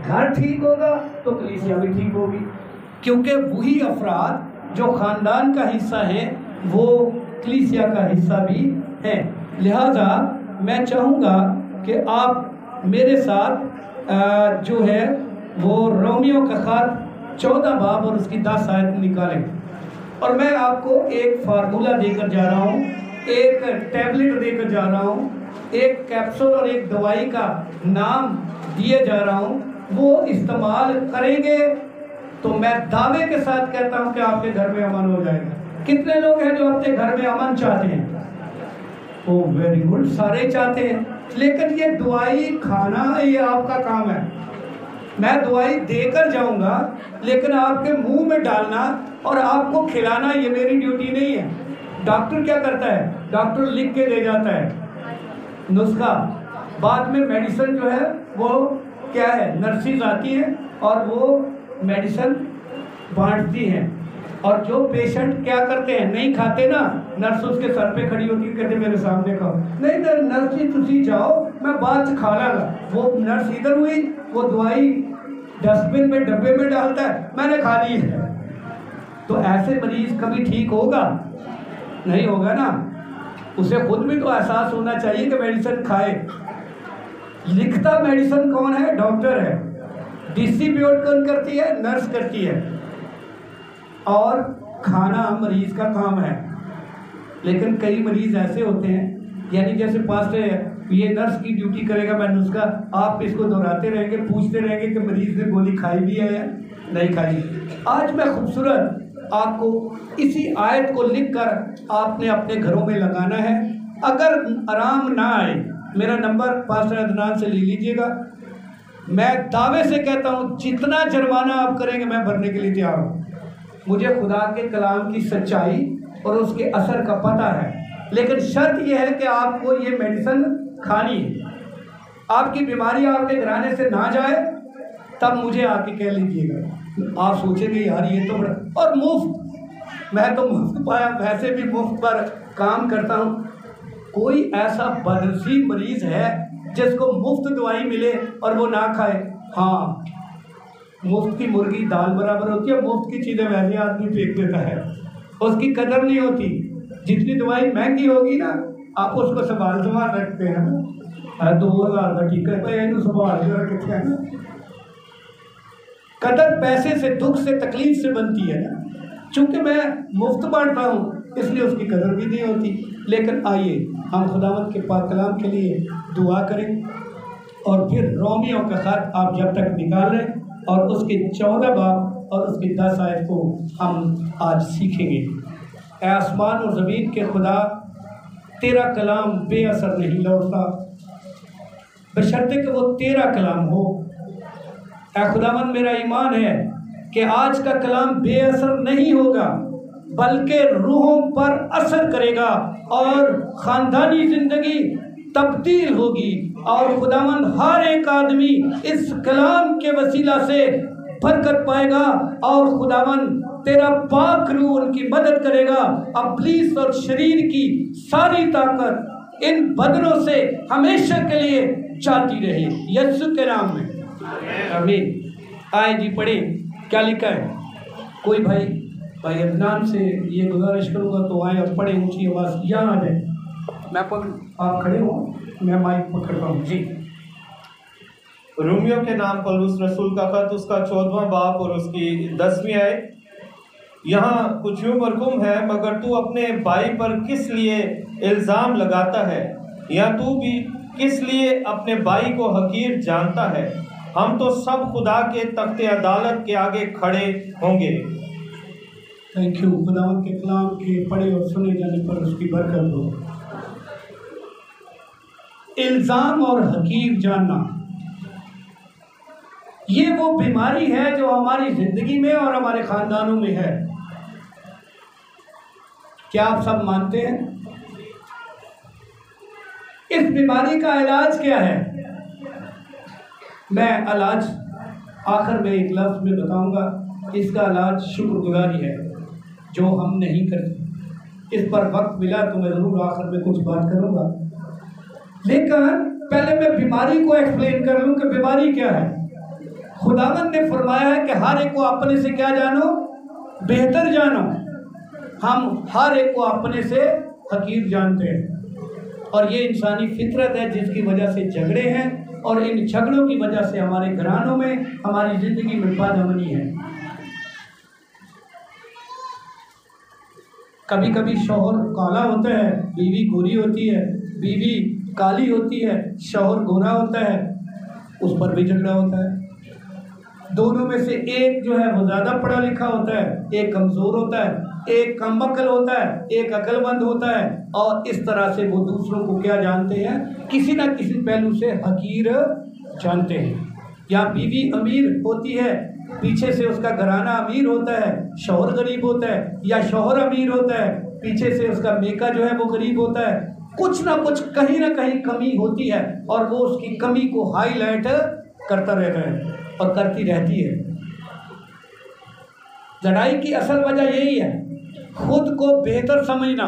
घर ठीक होगा तो कलीसिया भी ठीक होगी, क्योंकि वही अफराद जो ख़ानदान का हिस्सा हैं वो कलीसिया का हिस्सा भी हैं। लिहाजा मैं चाहूँगा कि आप मेरे साथ जो है वो रोमियो का ख़त 14 बाब और उसकी 10 आयत निकालें। और मैं आपको एक फार्मूला देकर जा रहा हूँ, एक टैबलेट देकर जा रहा हूँ, एक कैप्सूल और एक दवाई का नाम दिए जा रहा हूँ। वो इस्तेमाल करेंगे तो मैं दावे के साथ कहता हूँ कि आपके घर में अमन हो जाएगा। कितने लोग हैं जो अपने घर में अमन चाहते हैं? ओ वेरी गुड, सारे चाहते हैं। लेकिन ये दवाई खाना ये आपका काम है। मैं दवाई देकर जाऊंगा, लेकिन आपके मुंह में डालना और आपको खिलाना ये मेरी ड्यूटी नहीं है। डॉक्टर क्या करता है? डॉक्टर लिख के दे जाता है नुस्खा, बाद में मेडिसिन जो है वो क्या है, नर्सिस आती हैं और वो मेडिसिन बांटती हैं। और जो पेशेंट क्या करते हैं, नहीं खाते ना, नर्स उसके सर पे खड़ी होती है, कहते मेरे सामने खाओ। नहीं नर्स जी तुसी जाओ, मैं बाद से खा लागा। वो नर्स इधर हुई, वो दवाई डस्टबिन में डब्बे में डालता है, मैंने खा ली है। तो ऐसे मरीज कभी ठीक होगा? नहीं होगा ना। उसे खुद भी तो एहसास होना चाहिए कि मेडिसिन खाए। लिखता मेडिसिन कौन है? डॉक्टर है। डिस्ट्रीब्यूट कौन करती है? नर्स करती है। और खाना मरीज का काम है। लेकिन कई मरीज ऐसे होते हैं, यानी जैसे पास्टर ये नर्स की ड्यूटी करेगा, मैं नुस्खा आप इसको दोहराते रहेंगे, पूछते रहेंगे कि मरीज ने गोली खाई भी है या नहीं खाई। आज मैं खूबसूरत आपको इसी आयत को लिखकर आपने अपने घरों में लगाना है। अगर आराम ना आए, मेरा नंबर पास्टर अदनान से ले लीजिएगा। मैं दावे से कहता हूँ जितना जुर्माना आप करेंगे मैं भरने के लिए तैयार हूँ। मुझे खुदा के कलाम की सच्चाई और उसके असर का पता है। लेकिन शर्त यह है कि आपको ये मेडिसिन खानी है। आपकी बीमारी आपके घराने से ना जाए तब मुझे आके कह लीजिएगा। आप सोचेंगे यार ये तो बड़ा, और मुफ्त, मैं तो मुफ्त पाया, वैसे भी मुफ्त पर काम करता हूँ। कोई ऐसा बदनसीब मरीज है जिसको मुफ्त दवाई मिले और वो ना खाए? हाँ, मुफ्त की मुर्गी दाल बराबर होती है। मुफ्त की चीज़ें वैसे आदमी फेंक देता है, उसकी कदर नहीं होती। जितनी दवाई महंगी होगी ना, आप उसको संभाल रखते हैं ना। 2000 का टीका है, संभाल कर रखते हैं ना। कदर पैसे से, दुख से, तकलीफ से बनती है ना। चूँकि मैं मुफ्त बांटता हूँ इसलिए उसकी कदर भी नहीं होती। लेकिन आइए हम खुदावंद के पाक कलाम के लिए दुआ करें। और फिर रोमियो का खत आप जब तक निकाल रहे हैं और उसके 14 बाब और उसकी 10 आयत को हम आज सीखेंगे। ऐ आसमान और ज़मीन के खुदा, तेरा कलाम बेअसर नहीं लौटता, बशर्ते कि वो तेरा कलाम हो। ऐ खुदावंद, मेरा ईमान है कि आज का कलाम बेअसर नहीं होगा, बल्कि रूहों पर असर करेगा और ख़ानदानी ज़िंदगी तब्दील होगी। और खुदावंद हर एक आदमी इस कलाम के वसीला से बरकत पाएगा। और खुदावंद तेरा पाक रूह उनकी मदद करेगा। इब्लीस और शरीर की सारी ताकत इन बदनों से हमेशा के लिए जाती रहे, यीशु के नाम में, आमीन। आए जी पढ़े, क्या लिखा है? कोई भाई अदनान से ये गुजारिश करूँगा तो आए और पढ़े, ऊँची आवाज़ यहाँ आ जाए। मैं आप खड़े हो, मैं माइक पकड़ता हूँ जी। रोमियो के नाम पौलुस रसूल का खत, उसका 14वां बाब और उसकी 10वीं आयत। यहाँ कुछ यूँ मरकूम है, मगर तू अपने भाई पर किस लिए इल्ज़ाम लगाता है, या तू भी किस लिए अपने भाई को हकीर जानता है? हम तो सब खुदा के तख्ते अदालत के आगे खड़े होंगे। Thank you. खुदावंद के कलाम के पढ़े और सुने जाने पर उसकी बरकत हो। इल्ज़ाम और हकीर जानना, ये वो बीमारी है जो हमारी ज़िंदगी में और हमारे ख़ानदानों में है। क्या आप सब मानते हैं? इस बीमारी का इलाज क्या है? मैं इलाज आखिर में एक लफ्ज़ में बताऊंगा। इसका इलाज शुक्रगुजारी है, जो हम नहीं करते। इस पर वक्त मिला तो मैं ज़रूर आखिर में कुछ बात करूंगा। लेकिन पहले मैं बीमारी को एक्सप्लेन कर लूँ कि बीमारी क्या है। खुदावंद ने फरमाया है कि हर एक को अपने से क्या जानो, बेहतर जानो। हम हर एक को अपने से हकीर जानते हैं और ये इंसानी फितरत है जिसकी वजह से झगड़े हैं और इन झगड़ों की वजह से हमारे घरानों में, हमारी ज़िंदगी में बदअमनी है। कभी कभी शौहर काला होता है, बीवी गोरी होती है, बीवी काली होती है, शौहर गोरा होता है, उस पर भी झगड़ा होता है। दोनों में से एक जो है वो ज़्यादा पढ़ा लिखा होता है, एक कमज़ोर होता है, एक कम अकल होता है, एक अक्लमंद होता है, और इस तरह से वो दूसरों को क्या जानते हैं, किसी ना किसी पहलू से हकीर जानते हैं। या बीवी अमीर होती है, पीछे से उसका घराना अमीर होता है, शौहर गरीब होता है, या शौहर अमीर होता है, पीछे से उसका मेका जो है वो गरीब होता है। कुछ ना कुछ कहीं ना कहीं कमी होती है और वो उसकी कमी को हाईलाइट करता रहता है और करती रहती है। लड़ाई की असल वजह यही है, खुद को बेहतर समझना।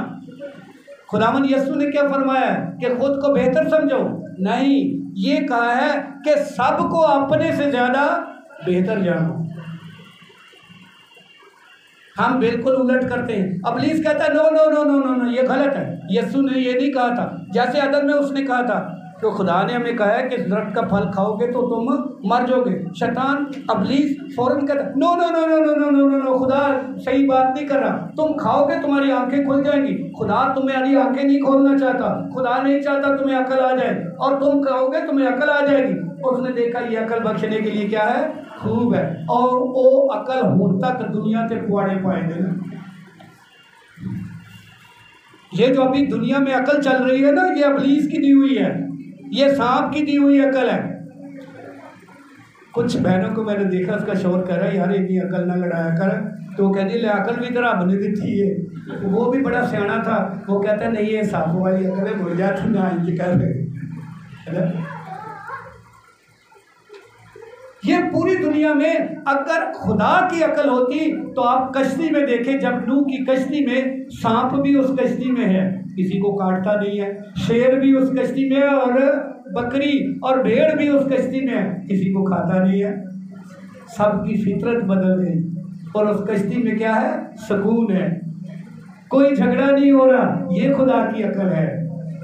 खुदावंद यीशु ने क्या फरमाया है कि खुद को बेहतर समझो? नहीं, ये कहा है कि सबको अपने से ज़्यादा बेहतर जानो। हम बिल्कुल उलट करते हैं। इब्लीस कहता है no no no no no no, ये गलत है। यीशु ने ये नहीं कहा था। जैसे अदन में उसने कहा था तो खुदा ने हमें कहा है कि दरख्त का फल खाओगे तो तुम मर जाओगे। शैतान इब्लीस फौरन कहता no no no no no no no no no, खुदा सही बात नहीं कर रहा, तुम खाओगे तुम्हारी आंखें खुल जाएंगी। खुदा तुम्हारी आंखें नहीं खोलना चाहता, खुदा नहीं चाहता तुम्हें अकल आ जाए, और तुम खाओगे तुम्हें अकल आ जाएगी। उसने देखा ये अकल बख्शने के लिए क्या है, खूब है, और वो अकल हूं तक दुनिया के कुआड़े पाएंगे ना। ये जो अभी दुनिया में अकल चल रही है ना, ये इब्लीस की दी हुई है, ये सांप की दी हुई अकल है। कुछ बहनों को मैंने देखा, उसका शोर कर रहा है यार इतनी अकल ना लड़ाया कर, तो वो कहती ले अकल भी तरह बनी दी थी है। वो भी बड़ा सियाना था, वो कहता नहीं ये सांपों वाली अकल है, भूल जाती ना इंज कर रहे। ये पूरी दुनिया में अगर खुदा की अकल होती तो आप कश्ती में देखें, जब नूह की कश्ती में सांप भी उस कश्ती में है, किसी को काटता नहीं है, शेर भी उस कश्ती में है, और बकरी और भेड़ भी उस कश्ती में है, किसी को खाता नहीं है। सबकी फितरत बदल गई और उस कश्ती में क्या है, सुकून है, कोई झगड़ा नहीं हो रहा। ये खुदा की अकल है।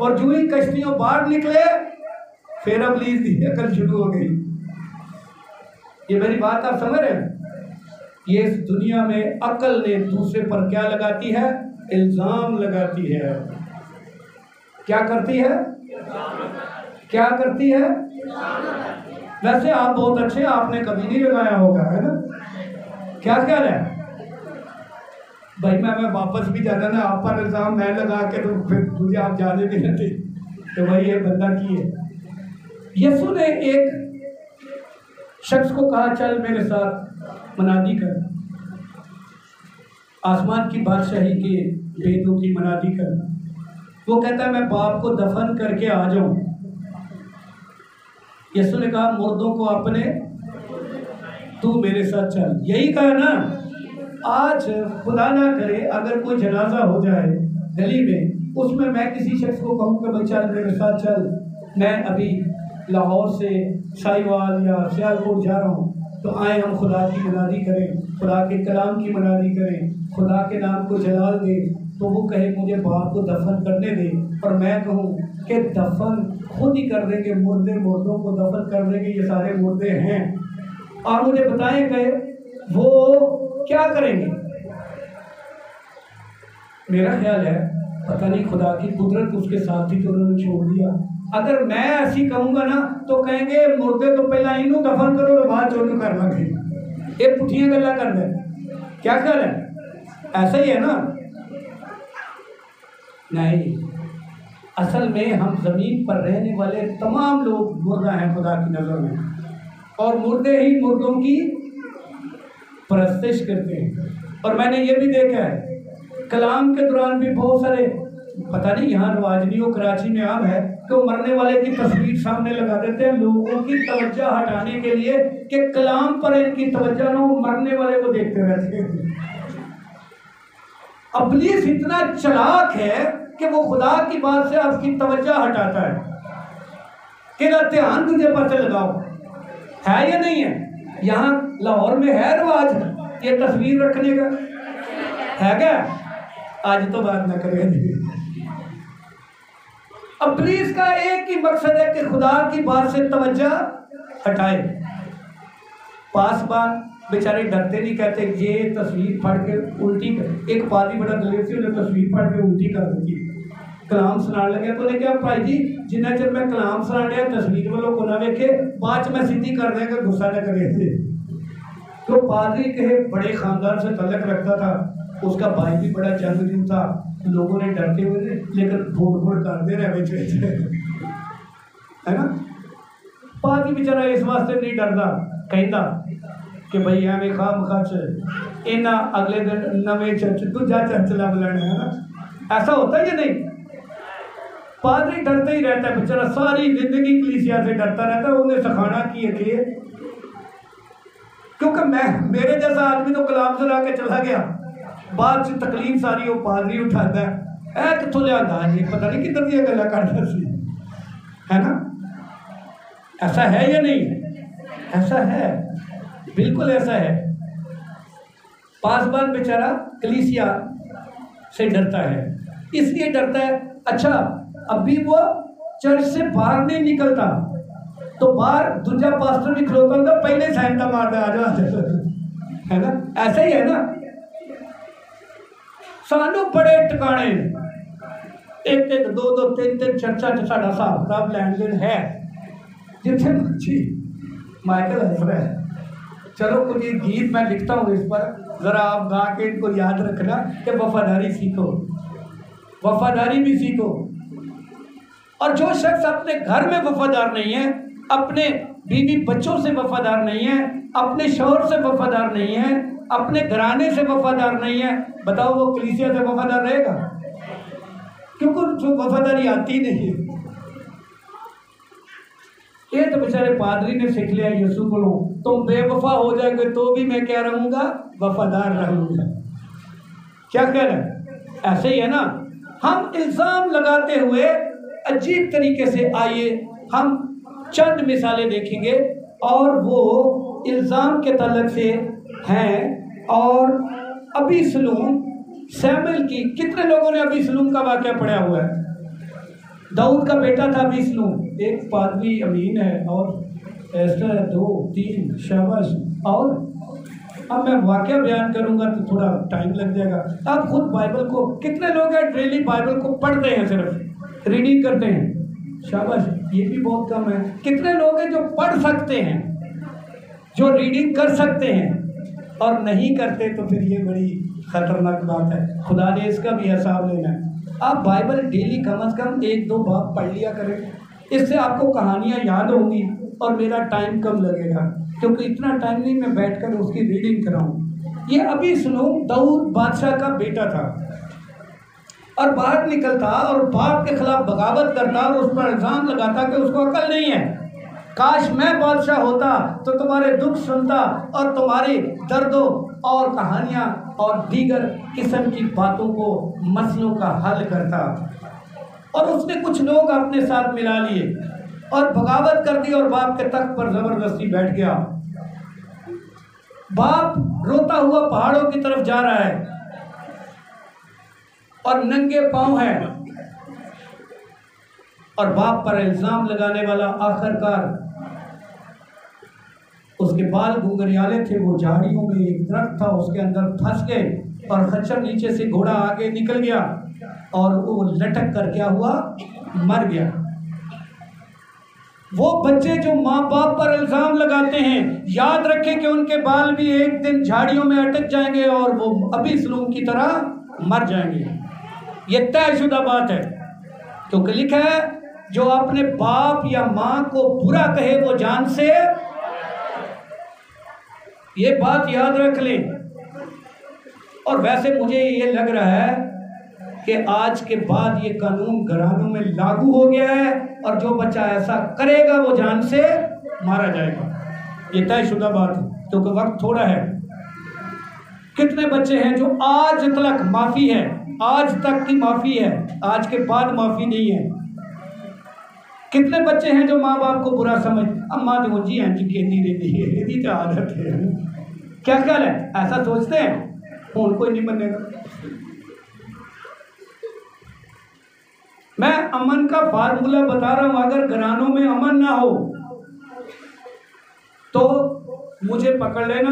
और जो ही कश्तियों बाहर निकले फिर इब्लीस की अकल शुरू हो गई। ये मेरी बात आप समझ रहे हैं? ये इस दुनिया में अकल ने दूसरे पर क्या लगाती है, इल्जाम लगाती है। क्या करती है, क्या करती है? वैसे आप बहुत अच्छे, आपने कभी नहीं लगाया होगा, है ना? क्या ख्याल है भाई? मैं वापस भी जाता ना, आप पर इल्जाम मैं लगा के तो फिर मुझे आप जाने नहीं देते, तो भाई ये बंदा की है। यीशु ने एक शख्स को कहा चल मेरे साथ मनादी कर, आसमान की बादशाही के भेदों की मनादी कर। वो कहता है मैं बाप को दफन करके आ जाऊं। यीशु ने कहा मुर्दों को अपने, तू मेरे साथ चल। यही कहा ना। आज खुदा ना करे अगर कोई जनाजा हो जाए गली में, उसमें मैं किसी शख्स को कहूँ कि भाई चल मेरे साथ चल, मैं अभी लाहौर से साहिवाल या सियालकोट जा रहा हूँ, तो आए हम खुदा की मनादी करें, खुदा के कलाम की मनादी करें, खुदा के नाम को जलाल दे। तो वो कहे मुझे बाप को दफन करने दे, और मैं कहूँ कि दफन खुद ही कर देंगे, मुर्दे मुर्दों को दफन कर देंगे, ये सारे मुर्दे हैं। और मुझे बताएं कि वो क्या करेंगे? मेरा ख्याल है पता नहीं खुदा की कुदरत उसके साथ थी तो उन्होंने छोड़ दिया। अगर मैं ऐसी कहूँगा ना तो कहेंगे मुर्दे तो पहला इनू दफन करो और बाद चोनू कर लगे, ये पुठियां गल्ला कर दे। क्या ख्याल है? ऐसा ही है ना? नहीं, असल में हम ज़मीन पर रहने वाले तमाम लोग मुर्दा हैं खुदा की नज़र में, और मुर्दे ही मुर्दों की परस्तिश करते हैं। और मैंने ये भी देखा है कलाम के दौरान भी बहुत सारे, पता नहीं यहाँ रवाज नहीं हो, कराची में आम है, तो मरने वाले की तस्वीर सामने लगा देते हैं लोगों की तवज्जो हटाने के लिए कि कलाम पर इनकी तवज्जो ना, मरने वाले को देखते रहते हैं। इब्लीस इतना चालाक है कि वो खुदा की बात से आपकी तवज्जो हटाता है कि ना ध्यान तुझे पता लगाओ, है या नहीं है? यहाँ लाहौर में है रिवाज ये तस्वीर रखने का? है क्या? आज तो बात ना करेंगे। अब पुलिस का एक ही मकसद है कि खुदा की बात से तवज्जो हटाए। पासबान बेचारे डरते नहीं, कहते ये तस्वीर पढ़ के उल्टी कर। एक पादी बड़ा दलेर से उन्हें तस्वीर पढ़ के उल्टी कर दी, कलाम सुनाने लगे तो उन्हें क्या भाई जी जिन्ना चर मैं कलाम सुना रहा तस्वीर वालों को ना वेखे बाद च मैं सीधी कर देंगे, गुस्सा न करे। तो पादरी के बड़े खानदान से तल्लक रखता था, उसका भाई भी बड़ा जंगजू था, लोगों ने डरते हुए लेकिन भोड़ करते रहे है ना। पादरी बेचारा इस वास्ते नहीं डरता, कहता कि भाई एवं खाम खर्च इन्ना अगले दिन नवे चर्च दूजा चर्च लग लेना है ना। ऐसा होता है या नहीं? पादरी डरता ही रहता है बेचारा, सारी जिंदगी कलीसिया से डरता रहता है। उन्हें सिखाना की है, क्योंकि मेरे जैसा आदमी तो कलाम सुना के चला गया, बाद से तकलीफ सारी वो पादरी उठाता है कितों लिया जी, पता नहीं किधर दिया गल्ला करता सी, है ना। ऐसा है या नहीं? ऐसा है, बिल्कुल ऐसा है। पासबान बेचारा कलीसिया से डरता है, इसलिए डरता है। अच्छा, अभी वो चर्च से बाहर नहीं निकलता तो बाहर दूसरा पास्टर भी खलोता होता, पहले सैंटा मारता आ जाओ, है ना। ऐसा ही है ना। सानू बड़े टिकाने एक एक दो दो तीन तीन चर्चा च साडा हिसाब किताब लैन देन है, जिथे मर्जी माइकल हंस रहा है। चलो कुछ ये गीत मैं लिखता हूँ इस पर, जरा आप गा के इनको याद रखना कि वफादारी सीखो, वफादारी भी सीखो। और जो शख्स अपने घर में वफादार नहीं है, अपने बीवी बच्चों से वफादार नहीं है, अपने शौहर से वफादार नहीं है, अपने घराने से वफादार नहीं है, बताओ वो कलीसिया से वफादार रहेगा? क्योंकि जो वफादारी आती नहीं है। ये तो बेचारे पादरी ने सीख लिया यीशु को, तुम बेवफा हो जाएंगे तो भी मैं क्या रहूंगा? वफादार रहूंगा। क्या कह रहे? ऐसे ही है ना। हम इल्जाम लगाते हुए अजीब तरीके से, आइए हम चंद मिसालें देखेंगे और वो इल्जाम के तल्लक से हैं। और अबी सलूम सैमुएल की, कितने लोगों ने अबी सलूम का वाक़या पढ़ा हुआ है? दाऊद का बेटा था अबी सलूम, एक पादरी अमीन है और ऐसा 2 3 शाबाश। और अब मैं वाक़या बयान करूंगा तो थोड़ा टाइम लग जाएगा। आप खुद बाइबल को, कितने लोग हैं डेली बाइबल को पढ़ते हैं, सिर्फ रीडिंग करते हैं? शाबाश, ये भी बहुत कम है। कितने लोग हैं जो पढ़ सकते हैं, जो रीडिंग कर सकते हैं और नहीं करते? तो फिर ये बड़ी खतरनाक बात है, खुदा ने इसका भी हिसाब लेना है। आप बाइबल डेली कम से कम 1-2 बार पढ़ लिया करें, इससे आपको कहानियाँ याद होंगी और मेरा टाइम कम लगेगा, क्योंकि इतना टाइम नहीं मैं बैठकर उसकी रीडिंग कराऊँ। ये अबी सलूम दाऊद बादशाह का बेटा था और बाहर निकलता और बाप के खिलाफ बगावत करता और उस पर इल्ज़ाम लगाता कि उसको अकल नहीं है। काश मैं बादशाह होता तो तुम्हारे दुख सुनता और तुम्हारी दर्दों और कहानियाँ और दीगर किस्म की बातों को, मसलों का हल करता। और उसने कुछ लोग अपने साथ मिला लिए और बगावत कर दी और बाप के तख्त पर ज़बरदस्ती बैठ गया। बाप रोता हुआ पहाड़ों की तरफ जा रहा है और नंगे पांव है, और बाप पर इल्ज़ाम लगाने वाला आखिरकार, उसके बाल घुंघरियाले थे, वो झाड़ियों में एक दरख्त था उसके अंदर फंस गए और खच्चर नीचे से घोड़ा आगे निकल गया और वो लटक कर क्या हुआ? मर गया। वो बच्चे जो माँ बाप पर इल्ज़ाम लगाते हैं, याद रखें कि उनके बाल भी एक दिन झाड़ियों में अटक जाएंगे और वो अबी सलूम की तरह मर जाएंगे। ये तयशुदा बात है, क्योंकि लिखा है जो अपने बाप या माँ को बुरा कहे वो जान से, ये बात याद रख लें। और वैसे मुझे ये लग रहा है कि आज के बाद ये कानून घरानों में लागू हो गया है और जो बच्चा ऐसा करेगा वो जान से मारा जाएगा। ये तयशुदा बात है, क्योंकि वक्त थोड़ा है। कितने बच्चे हैं जो आज तक माफ़ी है, आज तक की माफ़ी है, आज के बाद माफ़ी नहीं है। कितने बच्चे हैं जो माँ बाप को बुरा समझ, अम्मा तो जी हैं जी कहती रहती है, यही तो आदत है। क्या ख्याल है, ऐसा सोचते हैं? फोन कोई नहीं बनेगा। मैं अमन का फार्मूला बता रहा हूं, अगर घरानों में अमन ना हो तो मुझे पकड़ लेना,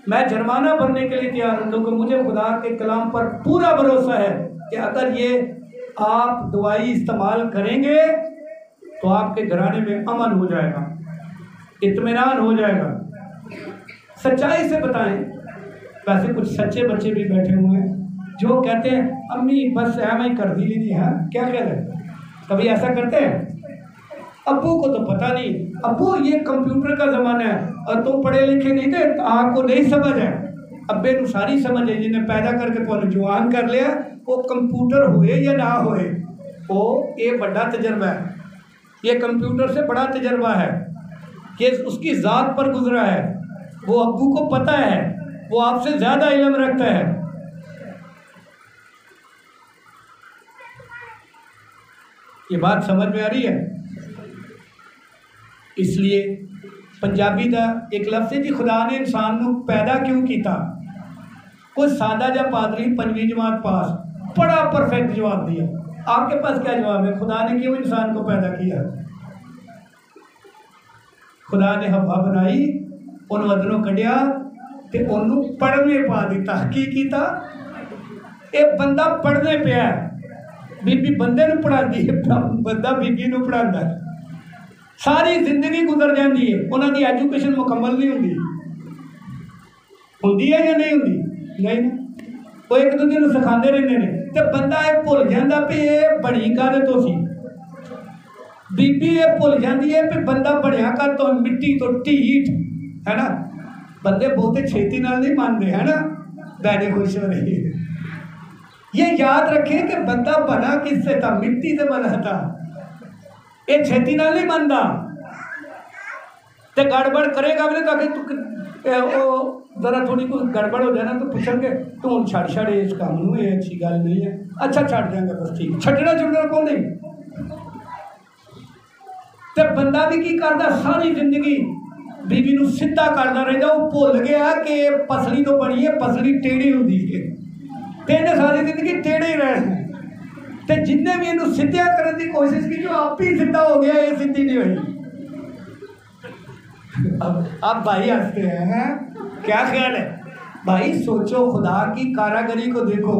मैं जुर्माना भरने के लिए तैयार हूं, क्योंकि मुझे खुदा के कलाम पर पूरा भरोसा है कि अगर ये आप दवाई इस्तेमाल करेंगे तो आपके घराने में अमन हो जाएगा, इत्मीनान हो जाएगा। सच्चाई से बताएं। वैसे कुछ सच्चे बच्चे भी बैठे हुए हैं जो कहते हैं अम्मी बस एम ही कर दी नहीं है, क्या कह रहे हैं? कभी ऐसा करते हैं? अब्बू को तो पता नहीं, अब्बू ये कंप्यूटर का ज़माना है और तुम पढ़े लिखे नहीं थे, आपको नहीं समझ है। अब्बे को सारी समझ है, जिन्हें पैदा करके तुम जवान कर लिया, वो कंप्यूटर हुए या ना हुए, वो ये बड़ा तजर्बा है, ये कंप्यूटर से बड़ा तजर्बा है, ये उसकी ज़ात पर गुजरा है, वो अब्बू को पता है, वो आपसे ज़्यादा इल्म रखता है। ये बात समझ में आ रही है? इसलिए पंजाबी का एक लफ्ज़ है कि खुदा ने इंसान को पैदा क्यों किया। कोई सादा जा पादरी 5वीं जमात पास, बड़ा परफेक्ट जवाब दिया। आपके पास क्या जवाब है? खुदा ने क्यों इंसान को पैदा किया? खुदा ने हवा बनाई, उन वदनों कढ़िया ते उन्होंने पढ़ने पा दिता। की कीता? एक बंदा पढ़ने पे है, बीबी बंदे नूं पढ़ाती है, बंदा बीबी नूं पढ़ाता है, सारी जिंदगी गुजर जाती है, उन्होंने एजुकेशन मुकम्मल नहीं होंगी। होंदी है या नहीं होंदी? नहीं ना, वो एक दूसरे को सिखाते रहते हैं, तो बंदा ये भुल जाता भी ये बनी काहदे तो सी, बीबी ये भुल जाती है भी बंदा बढ़िया कर तो मिट्टी तो ढीठ है ना। बंदे बहुते छेती नाल नहीं मानते है ना, बहने खुश हो रही है। ये याद रखें कि बंदा बना किससे था? मिट्टी से बना था। ये छेती नाल नहीं बनता, तो गड़बड़ करेगा भी नहीं, ताकि तू जरा थोड़ी कोई गड़बड़ हो जाए ना तो पूछेंगे तू हम छड़ इस काम में, ये अच्छी गल नहीं है, अच्छा छड़ देंगे बस ठीक, छड़ना छुड़ना को नहीं। तो बंदा भी की करता, सारी जिंदगी बीबी नूं सीधा करता रहता, वो भुल गया कि पसली तो बनी है, पसली टेढ़ी होती है, तेने सारी जिंदगी टेढ़े ही रहे। तो जिन्हें भी इन्हें सीधा करने की कोशिश की, जो आप ही सीधा हो गया, ये सीधी नहीं हुई। अब आप भाई हंसते हैं, क्या ख्याल है भाई? सोचो, खुदा की कारागरी को देखो।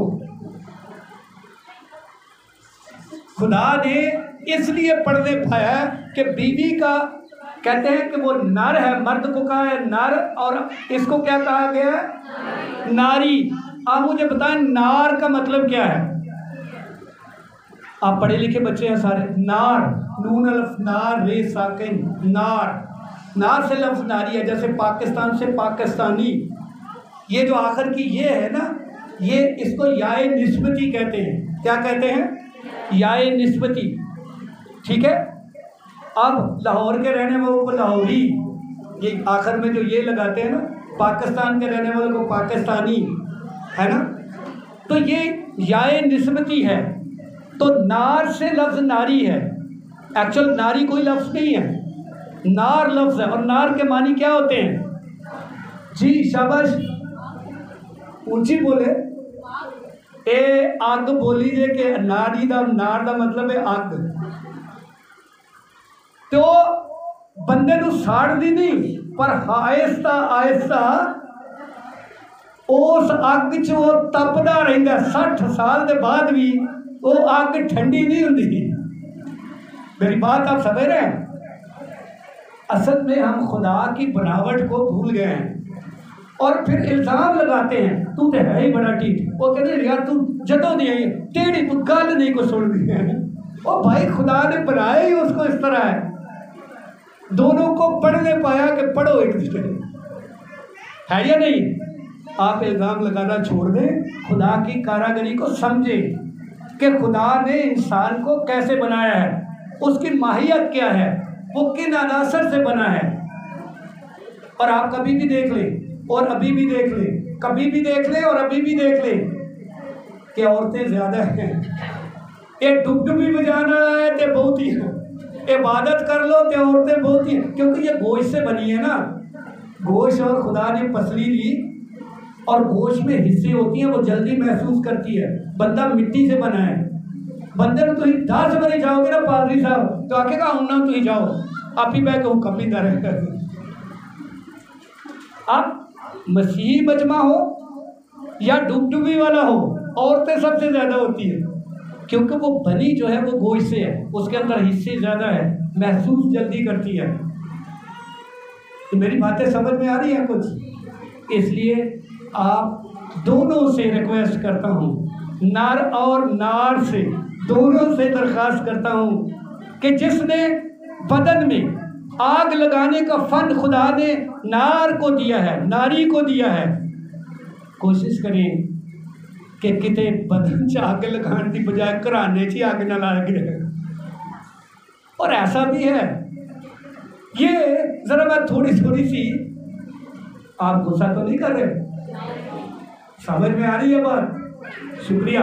खुदा ने इसलिए पढ़ने पाया कि बीवी का, कहते हैं कि वो नर है, मर्द को कहा है नर, और इसको क्या कहा गया है? नारी। आप मुझे बताएं नार का मतलब क्या है? आप पढ़े लिखे बच्चे हैं सारे। नार, नून अल्फ नार रे साकिन, नार, नार से लफ्ज़ नारी है, जैसे पाकिस्तान से पाकिस्तानी। ये जो आखिर की ये है ना, ये इसको याए निस्बती कहते हैं। क्या कहते हैं? याए निस्बती, ठीक है। अब लाहौर के रहने वालों को लाहौरी, ये आखिर में जो ये लगाते हैं ना, पाकिस्तान के रहने वालों को पाकिस्तानी, है ना। तो ये याए निस्बती है, तो नार से लफ्ज़ नारी है। एक्चुअल नारी कोई लफ्ज़ नहीं है, नार लफ्ज़ है। और नार के मानी क्या होते हैं? जी शाबाश, ऊंची बोले। ए अग बोली जे कि नारी दा, नार दा मतलब है अग। तो बंदे नूं साड़ दी नहीं, पर आहिस्ता आहिस्ता उस अग च वो तपदा रहिंदा। 60 साल के बाद भी वो अग ठंडी नहीं होती। मेरी बात आप समझ रहे हैं? असल में हम खुदा की बनावट को भूल गए हैं और फिर इल्ज़ाम लगाते हैं, तू तो है ही बड़ा ठीक। वो कहते हैं यार तू जदों दी आई टेढ़ी, तू गल नहीं को सुन दी है। ओ भाई, खुदा ने बनाया ही उसको इस तरह है। दोनों को पढ़ने पाया कि पढ़ो एक दूसरे, है या नहीं? आप इल्ज़ाम लगाना छोड़ दें, खुदा की कारागरी को समझें कि खुदा ने इंसान को कैसे बनाया है, उसकी माहियत क्या है, वो किन अनासर से बना है। और आप कभी भी देख लें और अभी भी देख लें, कभी भी देख लें और अभी भी देख लें कि औरतें ज़्यादा हैं। ये डुबडुबी बजाने वाला है तो बहुत ही है, इबादत कर लो तो औरतें बोलती हैं, क्योंकि ये गोश्त से बनी है ना, गोश्त और खुदा ने पसली ली और गोश्त में हिस्से होती हैं, वो जल्दी महसूस करती है। बंदा मिट्टी से बना है, बंदे ने तो ही दाल से बनी जाओगे ना पादरी साहब, तो आके कहा हूं ना तो ही जाओ आप ही बैठ हूँ कभी दर अब मसीही मजमा हो या डुबडुबी वाला हो, औरतें सबसे ज्यादा होती है, क्योंकि वो बनी जो है वो गोश्त से है, उसके अंदर हिस्से ज्यादा है, महसूस जल्दी करती है। तो मेरी बातें समझ में आ रही है कुछ? इसलिए आप दोनों से रिक्वेस्ट करता हूँ, नर और नार से दोनों से दरख्वास्त करता हूँ कि जिसने बदन में आग लगाने का फन खुदा ने नार को दिया है, नारी को दिया है, कोशिश करें कि किते बदन च आग लगाने की बजाय घराने च आग न लगे। और ऐसा भी है, ये जरा मैं थोड़ी सी, आप गुस्सा तो नहीं कर रहे? समझ में आ रही है बात? शुक्रिया।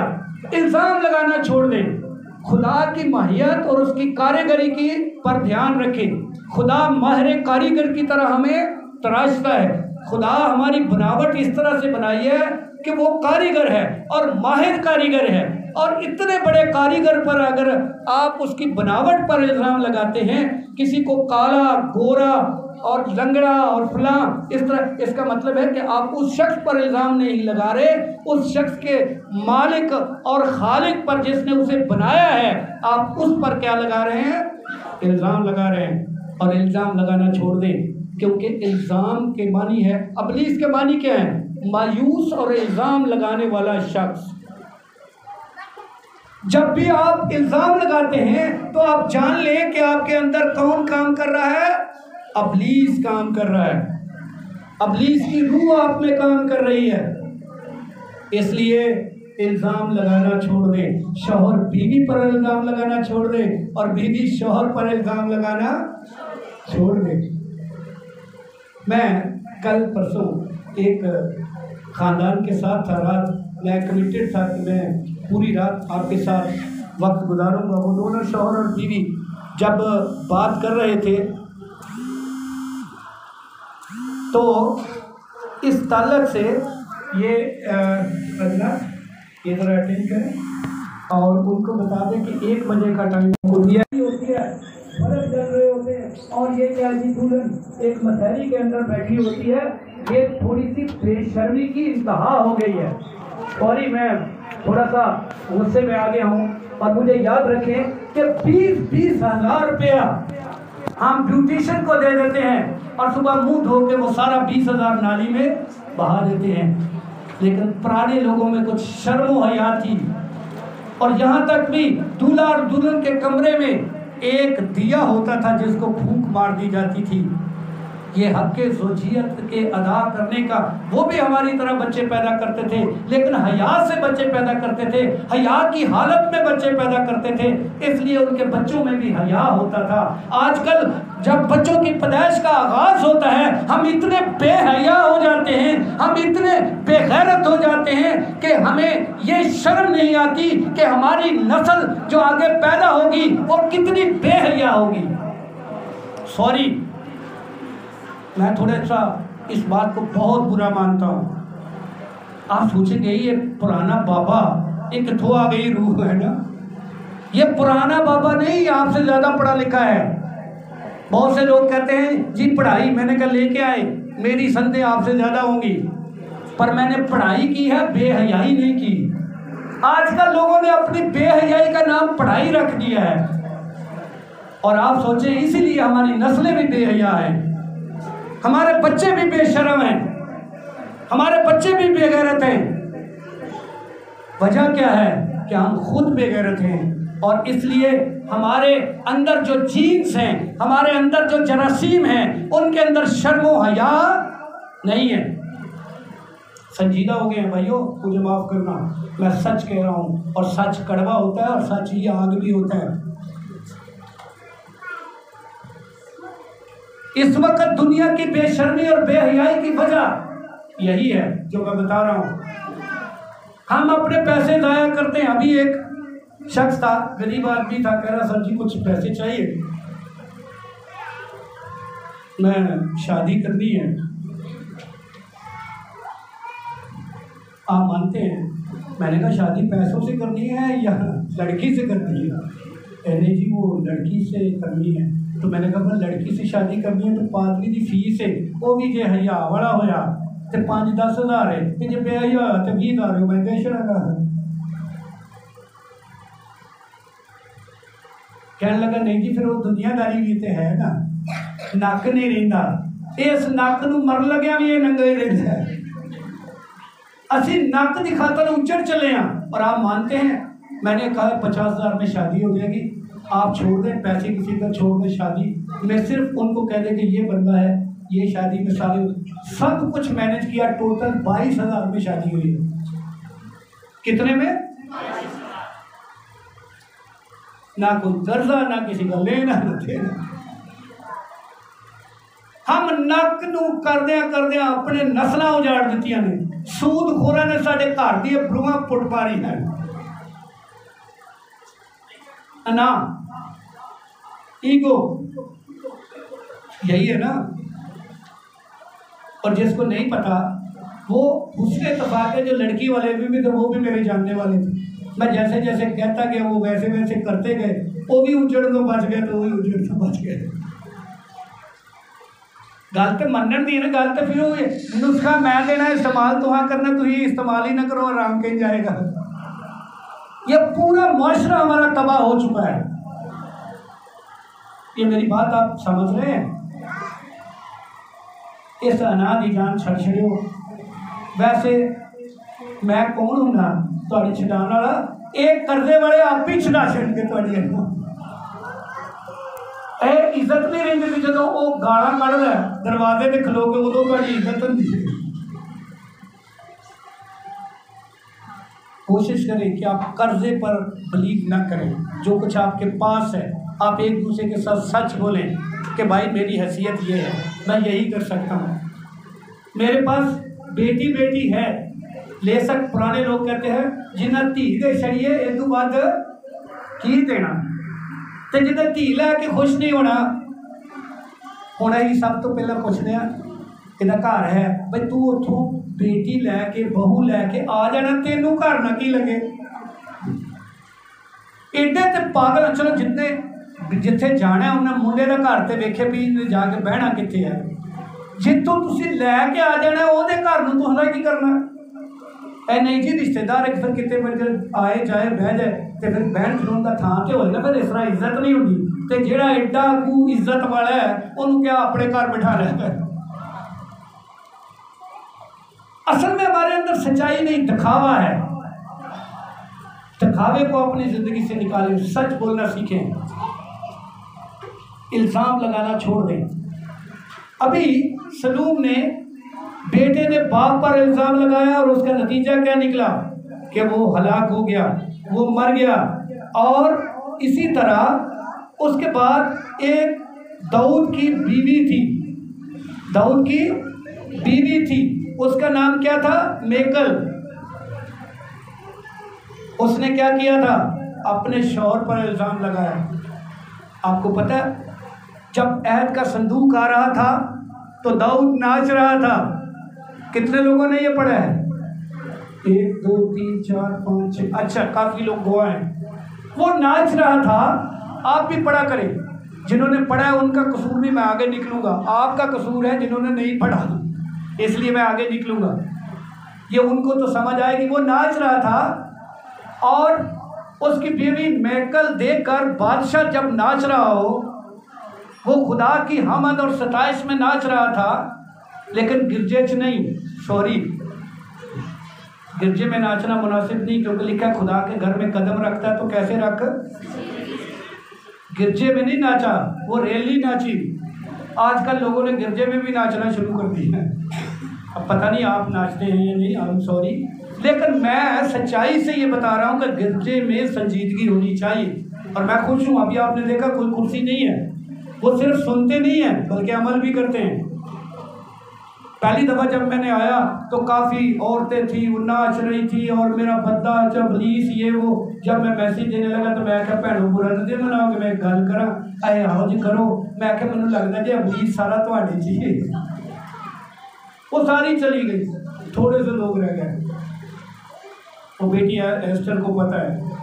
इल्जाम लगाना छोड़ दें, खुदा की माहियत और उसकी कारीगरी की पर ध्यान रखें। खुदा माहिर कारीगर की तरह हमें तराशता है। खुदा हमारी बनावट इस तरह से बनाई है कि वो कारीगर है और माहिर कारीगर है, और इतने बड़े कारीगर पर अगर आप उसकी बनावट पर इल्ज़ाम लगाते हैं, किसी को काला, गोरा और लंगड़ा और फलां इस तरह, इसका मतलब है कि आप उस शख्स पर इल्ज़ाम नहीं लगा रहे, उस शख्स के मालिक और खालिक पर जिसने उसे बनाया है, आप उस पर क्या लगा रहे हैं? इल्ज़ाम लगा रहे हैं। और इल्ज़ाम लगाना छोड़ दें, क्योंकि इल्ज़ाम के मानी है, अबलीस के मानी क्या है? मायूस और इल्ज़ाम लगाने वाला शख्स। जब भी आप इल्ज़ाम लगाते हैं तो आप जान लें कि आपके अंदर कौन काम कर रहा है? अबलीस काम कर रहा है, अबलीस की रूह आप में काम कर रही है। इसलिए इल्ज़ाम लगाना छोड़ दें, शौहर बीवी पर इल्ज़ाम लगाना छोड़ दें और बीवी शौहर पर इल्ज़ाम लगाना छोड़ दें। मैं कल परसों एक ख़ानदान के साथ था, रात मैं कमिटेड था कि मैं पूरी रात आपके साथ वक्त गुजारूंगा। वो दोनों शौहर और बीवी जब बात कर रहे थे तो इस ताल्लुक से ये ज़रा अटेंड करें और उनको बता दें कि 1 बजे का टाइम को दिया होती है, बर्फ जल रहे होते हैं, और ये क्या जी दुल्हन एक मसहरी के अंदर बैठी होती है। ये थोड़ी सी बेशर्मी की इंतहा हो गई है। सॉरी, मैं थोड़ा सा गुस्से में आ गया हूँ। और मुझे याद रखें कि 20-20 हज़ार रुपया हम ब्यूटिशियन को दे देते हैं और सुबह मुंह धो के वो सारा 20,000 नाली में बहा देते हैं। लेकिन पुराने लोगों में कुछ शर्म व हया थी, और यहाँ तक भी दूल्हा और दुल्हन के कमरे में एक दिया होता था जिसको फूंक मार दी जाती थी। ये हक़ ज़ौजियत के अदा करने का वो भी हमारी तरह बच्चे पैदा करते थे, लेकिन हया से बच्चे पैदा करते थे, हया की हालत में बच्चे पैदा करते थे, इसलिए उनके बच्चों में भी हया होता था। आजकल जब बच्चों की पैदाइश का आगाज़ होता है, हम इतने बेहया हो जाते हैं, हम इतने बेगैरत हो जाते हैं कि हमें ये शर्म नहीं आती कि हमारी नस्ल जो आगे पैदा होगी वो कितनी बेहया होगी। सॉरी, मैं थोड़ा सा इस बात को बहुत बुरा मानता हूँ। आप सोचेंगे ये पुराना बाबा एक ठो आ गई रूह है ना। ये पुराना बाबा नहीं, आपसे ज़्यादा पढ़ा लिखा है। बहुत से लोग कहते हैं जी पढ़ाई, मैंने कहा लेके आए, मेरी संदेह आपसे ज़्यादा होंगी, पर मैंने पढ़ाई की है, बेहयाई नहीं की। आजकल लोगों ने अपनी बेहयाई का नाम पढ़ाई रख दिया है, और आप सोचें इसीलिए हमारी नस्लें भी बेहया हैं, हमारे बच्चे भी बेशर्म हैं, हमारे बच्चे भी बेगैरत हैं। वजह क्या है कि हम खुद बेगैरत हैं, और इसलिए हमारे अंदर जो जीन्स हैं, हमारे अंदर जो जरासीम हैं, उनके अंदर शर्म व हया नहीं है। संजीदा हो गए हैं भाइयों, मुझे माफ़ करना, मैं सच कह रहा हूँ, और सच कड़वा होता है और सच ही आग भी होता है। इस वक्त दुनिया की बेशर्मी और बेहयाई की वजह यही है जो मैं बता रहा हूँ। हम अपने पैसे ज़ाया करते हैं। अभी एक शख्स था, गरीब आदमी था, कह रहा सर जी कुछ पैसे चाहिए, मैं शादी करनी है, आप मानते हैं? मैंने कहा शादी पैसों से करनी है या लड़की से करनी है? नहीं जी वो लड़की से करनी है। तो मैंने कहा लड़की से शादी करनी है तो पादरी की फीस है वो भी जे हज़ार वाला होया तो 5-10 हज़ार है, तो जे ब्याह होया तो 20 हज़ार मैं दे छड़ागा। कहने लगा नहीं जी फिर वो दुनियादारी भी तो है ना, नक नहीं रहिंदा, इस नक नूं मर लग्या भी ये नंगा ही रहिंदा है। असी नक की खातर उजड़ चले हैं और आप मानते हैं? मैंने कहा 50 हज़ार में शादी हो जाएगी, आप छोड़ दें पैसे किसी का, छोड़ दें शादी, मैं सिर्फ उनको कह दें कि ये बंदा है, ये शादी में सारे सब कुछ मैनेज किया, टोटल 22 हज़ार में शादी हुई है। कितने में? ना कोई कर्जा, ना किसी का लेना ना देना। हम नक नूं करदियां अपने नस्लां उजाड़ दित्तियां ने। सूदखोरां ने साडे घर दी बरूआं पुट पारी है ना, ईगो यही है ना। और जिसको नहीं पता वो उसके इत्तेफाक है, जो लड़की वाले भी थे वो भी मेरे जानने वाले थे। मैं जैसे जैसे कहता गया वो वैसे वैसे करते गए, वो भी उजड़ तो बच गए, तो वो भी उजड़ तो बच गए। गल तो मनन दी है ना, गल तो फिर वो नुस्खा मैं देना इस्तेमाल तुहां करना, तुम इस्तेमाल ही ना करो, आराम कहीं जाएगा। ये पूरा मुआशरा हमारा तबाह हो चुका है। ये मेरी बात आप समझ रहे हैं? इस अनाथ की जान छड़ छड़ियो। वैसे मैं कौन हूं ना तुहाडी छडाण वाला, एक कर्जे वाले आप ही छड़ा छड़के तुहाडी इज्जत नहीं रही। जो वो गाला कढ़ रहा है दरवाजे पे खलो के, उदों तुहाडी इज्जत होंदी है। कोशिश करें कि आप कर्जे पर बिलीव ना करें। जो कुछ आपके पास है आप एक दूसरे के साथ सच बोलें कि भाई मेरी हैसियत ये है, मैं यही कर सकता हूँ, मेरे पास बेटी है ले सक। पुराने लोग कहते हैं जिन्हें धी दे छड़िए इदू बाद की देना, तो जिन्हें धी लैके खुश नहीं होना। हुण ही सब तो पहले पुछदे आ इहदा घर है भाई, तू उत्थों बेटी लैके बहू लैके आ जाना, तेनों घर ना की लगे। एडे तो पागल। चलो जिथे जाना है उन्हें मुंडे का घर तो वेखे भी जाके बहना कित्थे है। जितों तुसीं लैके आ जाना उहदे घर नूं तुहां की करना? ऐ नहीं जी रिश्तेदार एक फिर कितने बजे आए जाए बह जाए तो फिर बहन खलोण का थां तो होए ना, फिर इस तरह इज्जत नहीं होती। तो जिहड़ा एडा कू इज्जत वाला है उन्होंने क्या अपने घर बिठा लिया है। असल में हमारे अंदर सच्चाई नहीं, दिखावा है। दिखावे को अपनी जिंदगी से निकालें, सच बोलना सीखें, इल्ज़ाम लगाना छोड़ दें। अभी सलूम ने बेटे ने बाप पर इल्ज़ाम लगाया और उसका नतीजा क्या निकला कि वो हलाक हो गया, वो मर गया। और इसी तरह उसके बाद एक दाऊद की बीवी थी, उसका नाम क्या था? मेकल। उसने क्या किया था? अपने शौहर पर इल्ज़ाम लगाया। आपको पता है जब ऐद का संदूक आ रहा था तो दाऊद नाच रहा था। कितने लोगों ने ये पढ़ा है? 1 2 3 4 5 6, अच्छा काफ़ी लोग गवाह हैं। वो नाच रहा था। आप भी पढ़ा करें, जिन्होंने पढ़ा है उनका कसूर भी मैं आगे निकलूँगा। आपका कसूर है जिन्होंने नहीं पढ़ा, इसलिए मैं आगे निकलूँगा। ये उनको तो समझ आएगी। वो नाच रहा था और उसकी बीवी मेकल देखकर बादशाह जब नाच रहा हो, वो खुदा की हमद और सताइश में नाच रहा था, लेकिन गिरजे च नहीं, सॉरी गिरजे में नाचना मुनासिब नहीं, क्योंकि लिखा है खुदा के घर में कदम रखता है तो कैसे रख। गिरजे में नहीं नाचा, वो रैली नाची। आजकल लोगों ने गिरजे में भी नाचना शुरू कर दिया है। अब पता नहीं आप नाचते हैं या नहीं, आई एम सॉरी, लेकिन मैं सच्चाई से ये बता रहा हूँ कि गिरजे में संजीदगी होनी चाहिए। और मैं खुश हूँ, अभी आपने देखा कोई कुर्सी नहीं है, वो सिर्फ सुनते नहीं हैं बल्कि अमल भी करते हैं। पहली दफ़ा जब मैंने आया तो काफ़ी औरतें थी, वो नाच रही थी, और मेरा बंदा जब पुलिस ये वो, जब मैं मैसेज देने लगा तो मैं क्या भैनों बुरा नहीं मना कि मैं गल करा, आए आओ जी करो। मैं क्या मैंने लगता जी पुलिस सारा थोड़े जी, वो सारी चली गई, थोड़े से लोग रह गए। वो बेटी एस्टर को पता है।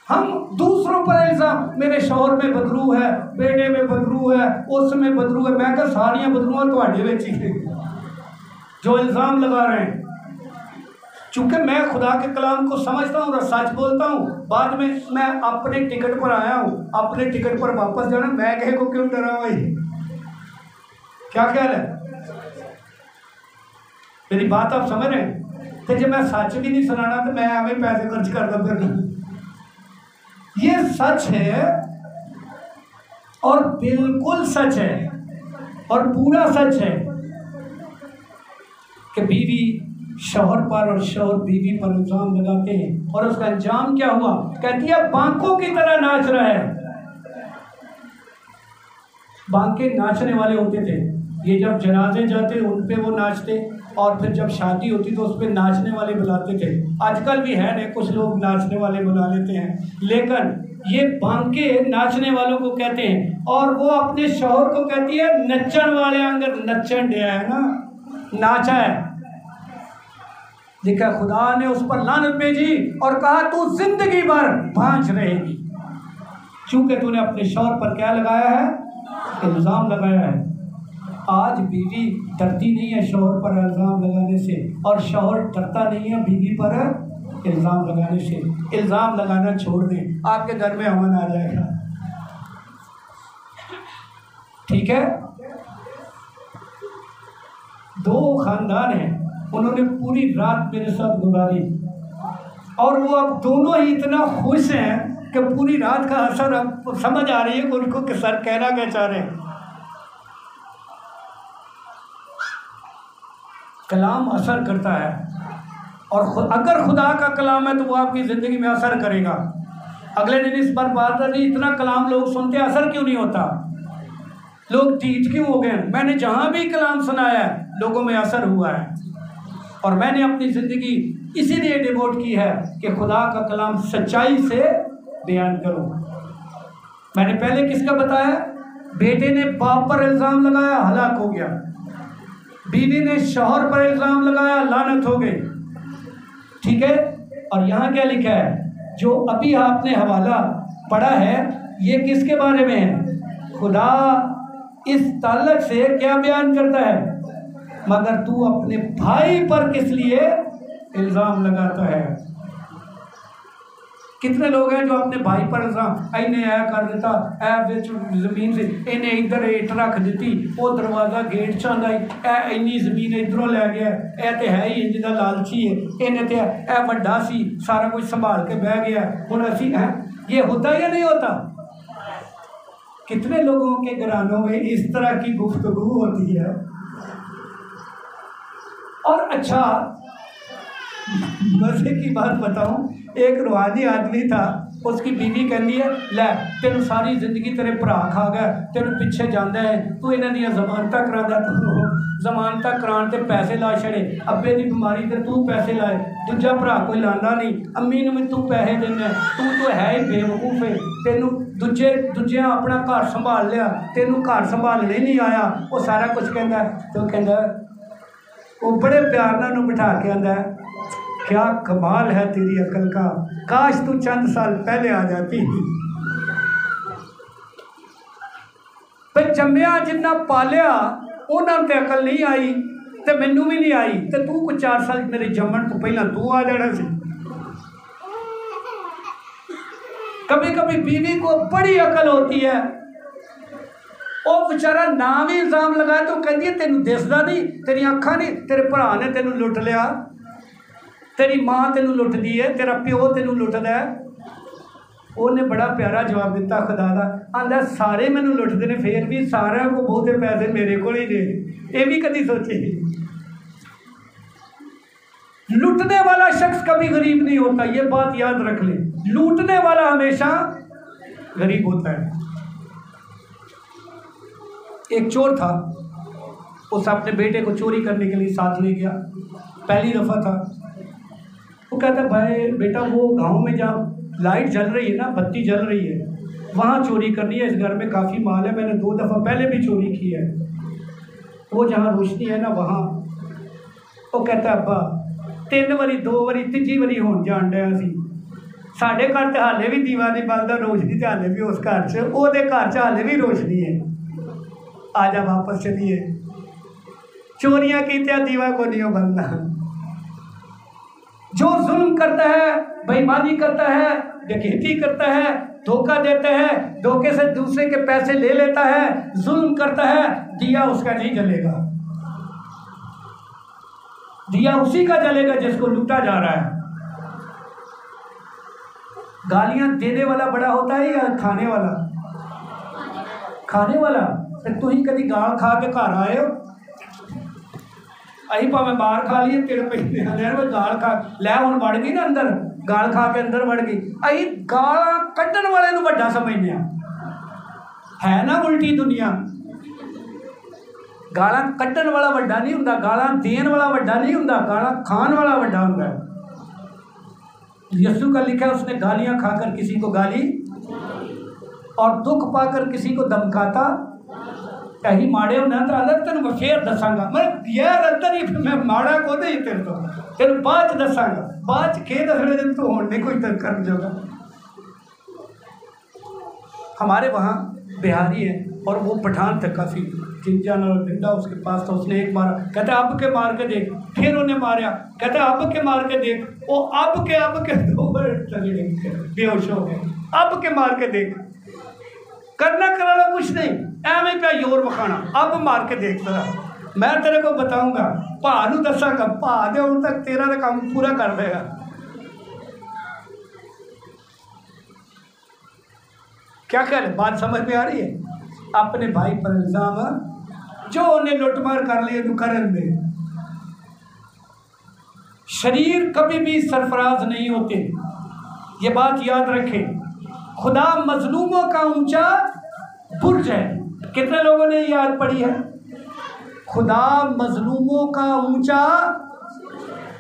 हम दूसरों पर इल्ज़ाम, मेरे शौहर में बदरू है, बेटे में बदरू है, उसमें बदरू है। मैं क्या सारियां बदरूआं थोड़े विच ही जो इल्ज़ाम लगा रहे हैं। चूँकि मैं खुदा के कलाम को समझता हूँ और सच बोलता हूँ, बाद में मैं अपने टिकट पर आया हूँ, अपने टिकट पर वापस जाना। मैं कहे को क्यों डरा भाई, क्या ख्याल है? मेरी बात आप समझ रहे हैं? तो जब मैं सच भी नहीं सुनाना तो मैं हमें पैसे खर्च करता फिर। ये सच है और बिल्कुल सच है और पूरा सच है कि बीवी शौहर पर और शौहर बीवी पर इल्जाम लगाते हैं, और उसका अंजाम क्या हुआ? कहती है बांकों की तरह नाच रहा है। बांके नाचने वाले होते थे, ये जब जनाजे जाते उन पे वो नाचते, और फिर जब शादी होती तो उस पर नाचने वाले बुलाते थे। आजकल भी है ना, कुछ लोग नाचने वाले बुला लेते हैं, लेकिन ये बांके नाचने वालों को कहते हैं। और वो अपने शौहर को कहती है नचन वाले, अंगर नचन दिया है ना, नाचा है। देखा खुदा ने उस पर लानत भेजी और कहा तू जिंदगी भर भांज रहेगी, क्योंकि तूने अपने शौहर पर क्या लगाया है? इल्ज़ाम लगाया है। आज बीवी डरती नहीं है शौहर पर इल्ज़ाम लगाने से, और शौहर डरता नहीं है बीवी पर इल्ज़ाम लगाने से। इल्ज़ाम लगाना छोड़ दें, आपके घर में अमन आ जाएगा। ठीक है? दो खानदान हैं, उन्होंने पूरी रात मेरे साथ गुजारी, और वो अब दोनों ही इतना खुश हैं कि पूरी रात का असर अब समझ आ रही है कि उनको कि सर कहना क्या चाह रहे हैं। कलाम असर करता है, और अगर खुदा का कलाम है तो वो आपकी ज़िंदगी में असर करेगा। अगले दिन इस पर बात रही, इतना कलाम लोग सुनते, असर क्यों नहीं होता? लोग ढीठ क्यों हो गए? मैंने जहाँ भी कलाम सुनाया है लोगों में असर हुआ है, और मैंने अपनी ज़िंदगी इसीलिए डिवोट की है कि खुदा का कलाम सच्चाई से बयान करूँ। मैंने पहले किसका बताया? बेटे ने बाप पर इल्ज़ाम लगाया, हलाक हो गया। बीवी ने शौहर पर इल्ज़ाम लगाया, लानत हो गई। ठीक है? और यहाँ क्या लिखा है? जो अभी आपने हवाला पढ़ा है, ये किसके बारे में है? खुदा इस ताल्लुक से क्या बयान करता है? मगर तू अपने भाई पर किस लिए इल्ज़ाम लगाता है? कितने लोग हैं जो अपने भाई पर इल्ज़ाम, इन्हें ऐ कर देता, ऐ जमीन से इन्हें इधर ईट रख दी, वो दरवाज़ा गेट चाहता है, इन्नी जमीन इधरों लै गया, ऐ तो है ही इंज दा लालची है, इन्हें तो ऐ वड्डा सी सारा कुछ संभाल के बह गया, हुण असीं हैं। ये होता या नहीं होता? कितने लोगों के घरानों में इस तरह की गुफ्तगू होती है। और अच्छा मज़े की बात बताऊं, एक रूहानी आदमी था, उसकी बीवी कहती है लै तेन सारी जिंदगी तेरे भरा खा गया, तेन पिछे जाता है, तू इन्हां दियां ज़मानतां करा, तू ज़मानतां कराने ते पैसे ला छड़े, अब्बे की बीमारी ते तू पैसे लाए, दूजा भरा कोई लाना नहीं, अम्मी नूं भी तू पैसे देना, तू तो है ही बेवकूफ है, तेनू दूजे अपना घर संभाल लिया, तेनू घर संभालने नहीं आया। वो सारा कुछ कहता, तो कहता वो बड़े प्यार नाल नूं बिठा के आंदा है, क्या कमाल है तेरी अकल का, काश तू चंद साल पहले आ जाती। पर जम्मिया जिन्ना पालिया उन्होंने तो अकल नहीं आई, तो मैनू भी नहीं आई, तो तू कुछ 4 साल मेरे जम्मन तो पहला तू आ जाना सी। कभी कभी बीवी को बड़ी अकल होती है, वो बेचारा ना भी इल्ज़ाम लगाए तो कहती है तेनू दिसदा नहीं, तेरी अखा नहीं, तेरे भरा ने तेनू लुट लिया, तेरी माँ तेनू लुटदी है, तेरा प्यो तेनू लुटदा है। उन्हें बड़ा प्यारा जवाब दिता खुदा का, आंदा सारे मैनू लुटते हैं, फिर भी सारे को बहुते पैसे मेरे को ही दे। ये भी कभी सोचे, लुटने वाला शख्स कभी गरीब नहीं होता, ये बात याद रख ले। लूटने वाला हमेशा गरीब होता है। एक चोर था, उस अपने बेटे को चोरी करने के लिए साथ ले गया। पहली दफ़ा था। वो कहता भाई बेटा वो गांव में जहाँ लाइट जल रही है ना, बत्ती जल रही है, वहाँ चोरी करनी है। इस घर में काफ़ी माल है, मैंने 2 दफ़ा पहले भी चोरी की है। वो जहाँ रोशनी है ना वहाँ। वो कहता अब्बा 3 वारी 2 वारी 3जी वारी होन जान डे असी, साढ़े घर तो हाले भी दीवा नहीं बलदा, रोशनी तो हाले भी उस घर च, ओहदे घर च हाले भी रोशनी है। आ जा वापस चलिए, चोरियां की दीवा को नहीं बलना। जो जुल्म करता है, बेईमानी करता है, डकैती करता है, धोखा देता है, धोखे से दूसरे के पैसे ले लेता है, जुल्म करता है, दिया उसका नहीं जलेगा। दिया उसी का जलेगा जिसको लूटा जा रहा है। गालियां देने वाला बड़ा होता है या खाने वाला? खाने वाला। तो तुम कभी गाल खा के घर आए हो? अही भावें बाहर खा लिए, तेरे पैसे गाल खा लै हुण वड़ गई ना अंदर, गाल खा के अंदर वड़ गई। अही गालां कड्ढण वाले नूं वड्डा समझने है ना, उल्टी दुनिया। गालां कड्ढण वाला वड्डा नहीं हुंदा, गालां देण वाला वड्डा नहीं हुंदा, गालां खाण वाला वड्डा हुंदा है। यीशु का लिखा है उसने गालियां खाकर किसी को गाली और दुख पाकर किसी को धमकाता। कहीं माड़े होना तो अलग तेन मैं फिर दसांगा, मैं यार अंदर ही मैं माड़ा को नहीं तेरे तो तेन बाद दसांगा, बाद के दसने दिन तो होने कोई तक कर जोगा। हमारे वहाँ बिहारी है और वो पठान थे काफ़ी, जिंजान और बिंदा उसके पास था। उसने एक मारा, कहते अब के मार के देख, फिर उन्हें मारा, कहते अब के मार के देख, वो अब के 2 बार बेहोश हो गए। अब के मार के देख, करना कराना कुछ नहीं, एवं पे जोर बखाना, अब मार के देख जरा, मैं तेरे को बताऊंगा, भा नूं दसांगा, भा दे उन तक तेरा तो काम पूरा कर देगा। क्या कह रहे, बात समझ में आ रही है? अपने भाई पर इल्जाम जो उन्हें लुटमार कर लिए तो करन दे। शरीर कभी भी सरफराज नहीं होते, ये बात याद रखें। खुदा मजलूमों का ऊंचा बुर्ज है। कितने लोगों ने याद पढ़ी है? खुदा मजलूमों का ऊंचा,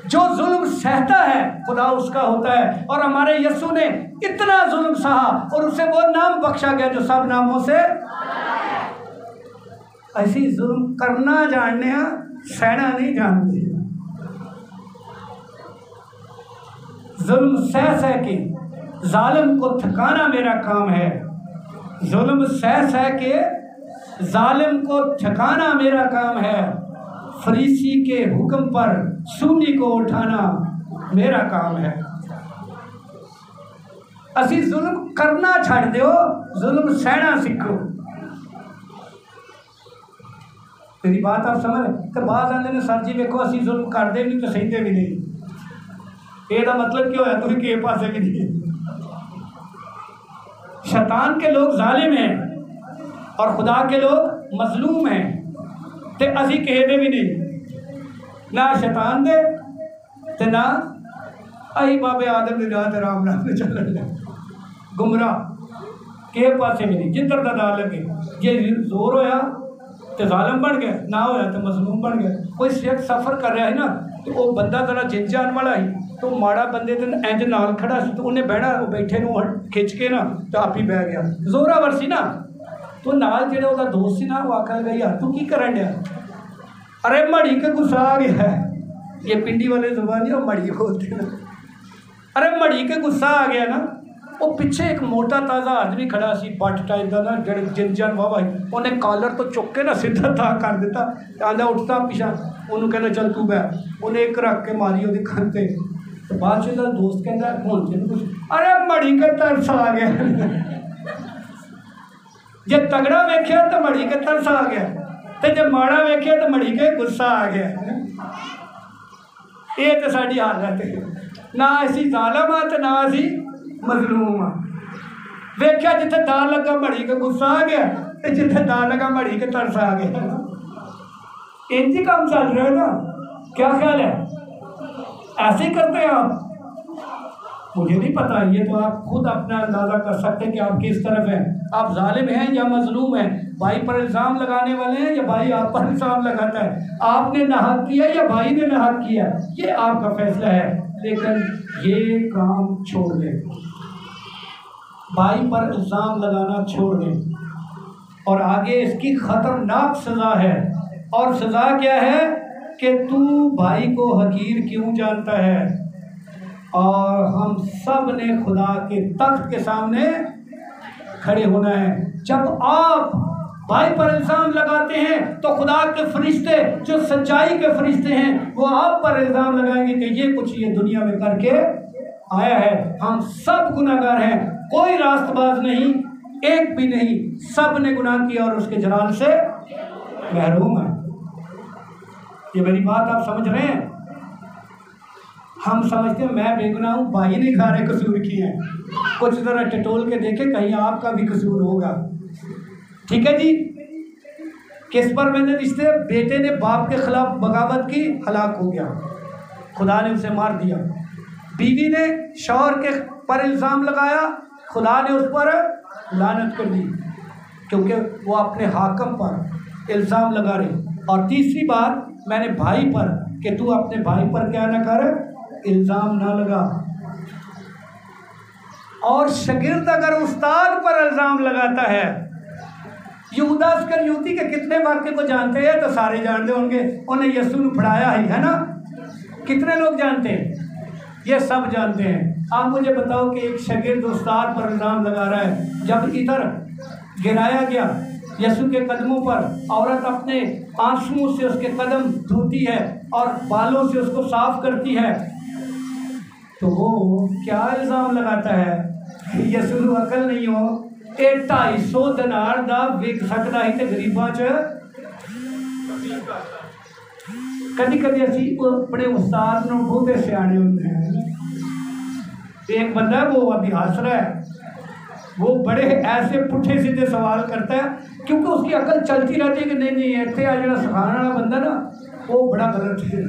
जो जुल्म सहता है खुदा उसका होता है। और हमारे यीशु ने इतना जुल्म सहा और उसे वो नाम बख्शा गया जो सब नामों से। ऐसी जुल्म करना जानने, सहना नहीं जानते। जुल्म सह सह के जालिम को थकाना मेरा काम है। जुल्म सह सह के जालिम को थकाना मेरा काम है। फरीसी के हुक्म पर सूली को उठाना मेरा काम है। असी जुल्म करना छड़ दो, जुल्म सहना सीखो। मेरी बात आप समझ? तो बात आते ने सर जी देखो असी जुल्म करते नहीं तो सहते भी नहीं। ਇਹਦਾ मतलब क्या है? तुम के पासे भी नहीं। शैतान के लोग जालिम हैं और खुदा के लोग मजलूम हैं, ते असी कहते भी नहीं, ना शैतान दे ते ना अही बाबे आदम ने रात आराम नाम से चल गुमराह के पासे भी नहीं। जिधर का दाल लगे, जे जोर होया तो जालिम बन गया, ना होया तो मजलूम बन गया। कोई सिर्फ सफ़र कर रहा है ना, तो वो बंदा जरा जिन जान वाला ही, तो माड़ा बंदे तो इंज नाल खड़ा सी, तो उन्हें बहना, वो बैठे नूं खिंच के ना तो आप ही बह गया। जोरावर सी ना, तो नाल जेड़ा उसका दोस्त सी ना, वो आखन गया यार तू की करन डया? अरे मड़ी के गुस्सा आ गया है। ये पिंडी वाले जुबान नहीं, वो मड़ी बोलते ना। अरे मड़ी के गुस्सा आ गया ना। वो पिछे एक मोटा ताज़ा आदमी खड़ा सी, बट टाइप का ना, जड़े जिन जान वाह भाई, उन्हें कॉलर तो चुक के ना सीधा था कर दिता। आंदा उठता पिछा, उन्होंने कहना चल तू बह, उन्हें एक रख के मारी वो खान से। तो बाद में दोस्त कहता फोन से कुछ, अरे मड़ी के तरस आ गया। जे तगड़ा वेख्या तो मड़ी के तरस आ गया, तो जे माड़ा वेख्या तो मड़ी के गुस्सा आ गया। ये तो साड़ी हालत है, ना असी जालिम आ तो ना असी मजलूम आ। वेख्या जिथे दाल लगा मड़ी के गुस्सा आ गया, तो जिथे दाल लगा मड़ी के तरस आ गया। इंज ही काम चल रहा है ना। क्या ख्याल है? ऐसे ही करते हैं आप? मुझे नहीं पता, ये तो आप खुद अपना अंदाज़ा कर सकते हैं कि आप किस तरफ हैं। आप जालिम हैं या मजलूम हैं। भाई पर इल्ज़ाम लगाने वाले हैं या भाई आप पर इल्ज़ाम लगाता है? आपने नाहक किया या भाई ने नाहक किया, ये आपका फैसला है। लेकिन ये काम छोड़ दें, भाई पर इल्ज़ाम लगाना छोड़ दें। और आगे इसकी ख़तरनाक सज़ा है। और सज़ा क्या है कि तू भाई को हकीर क्यों जानता है। और हम सब ने खुदा के तख्त के सामने खड़े होना है। जब आप भाई पर इल्ज़ाम लगाते हैं तो खुदा के फरिश्ते जो सच्चाई के फरिश्ते हैं वो आप पर इल्ज़ाम लगाएंगे कि ये कुछ ये दुनिया में करके आया है। हम सब गुनाहगार हैं, कोई रास्तबाज नहीं, एक भी नहीं, सब ने गुनाह किया और उसके जलाल से महरूम है। ये मेरी बात आप समझ रहे हैं? हम समझते हैं मैं बेगुनाह हूँ, भाई ने सारे कसूर किए हैं। कुछ ज़रा टटोल के देखे, कहीं आपका भी कसूर होगा। ठीक है जी। किस पर मैंने रिश्ते, बेटे ने बाप के खिलाफ बगावत की, हलाक हो गया, खुदा ने उसे मार दिया। बीवी ने शौहर के पर इल्ज़ाम लगाया, खुदा ने उस पर लानत कर दी, क्योंकि वो अपने हाकम पर इल्ज़ाम लगा रहे। और तीसरी बात मैंने भाई पर, कि तू अपने भाई पर क्या ना कर, इल्ज़ाम ना लगा। और शागिर्द अगर उस्ताद पर इल्ज़ाम लगाता है, यहूदा इस्करियोती के कितने वाक़े को जानते हैं? तो सारे जानते होंगे, उन्हें यीशु ने पढ़ाया है ना। कितने लोग जानते हैं? ये सब जानते हैं। आप मुझे बताओ कि एक शागिर्द उस्ताद पर इल्ज़ाम लगा रहा है। जब इधर गिराया गया यीशु के कदमों पर, औरत अपने आंसुओं से उसके कदम धोती है और बालों से उसको साफ करती है, तो वो क्या इल्ज़ाम लगाता है? यीशु को अकल नहीं हो, 250 दिनार दा विक सकता है तो गरीबां च। कभी कभी असी अपने उस्ताद को बहुते सियाने होते हैं। एक बंदा है, वो अभी हंस रहा है, वो बड़े ऐसे पुठे सीधे सवाल करता है, क्योंकि उसकी अकल चलती रहती है कि नहीं नहीं इतने आ जो सिखाने वाला बंदा ना वो बड़ा गलत है।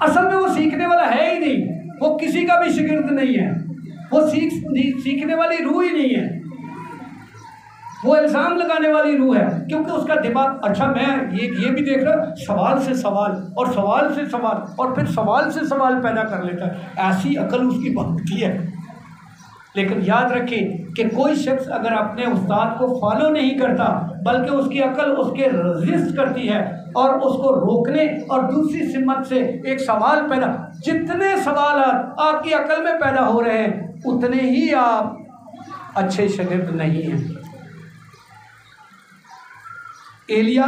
असल में वो सीखने वाला है ही नहीं, वो किसी का भी शागिर्द नहीं है, वो सीखने वाली रूह ही नहीं है, वो इल्ज़ाम लगाने वाली रूह है। क्योंकि उसका दिमाग, अच्छा मैं ये भी देख रहा, सवाल से सवाल और सवाल से सवाल और फिर सवाल से सवाल पैदा कर लेता है। ऐसी अकल उसकी बनती है। लेकिन याद रखें कि कोई शख्स अगर अपने उस्ताद को फॉलो नहीं करता, बल्कि उसकी अकल उसके रजिस्ट करती है और उसको रोकने और दूसरी सिमत से एक सवाल पैदा, जितने सवाल आपकी अकल में पैदा हो रहे हैं उतने ही आप अच्छे शागिर्द नहीं हैं। एलिया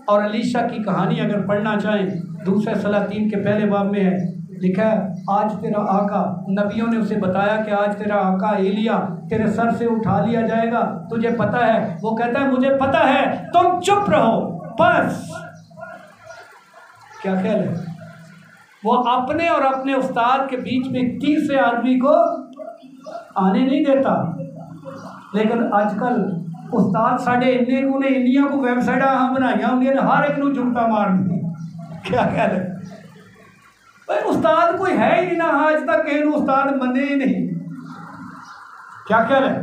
और अलीशा की कहानी अगर पढ़ना चाहें, दूसरे सलातीन के पहले बाब में है, लिखा है आज तेरा आका, नबियों ने उसे बताया कि आज तेरा आका एलिया तेरे सर से उठा लिया जाएगा, तुझे पता है? वो कहता है मुझे पता है, तुम चुप रहो बस। क्या ख्याल है? वो अपने और अपने उस्ताद के बीच में तीसरे आदमी को आने नहीं देता। लेकिन आजकल उस्ताद साढ़े इन्ने को ने इंडिया को वैबसाइट बनाई होंगे, हर एक को जुगता मारनी। क्या ख्याल है भाई? उस्ताद कोई है ही ना, आज तक कहीं उस्ताद मने ही नहीं। क्या ख्याल है?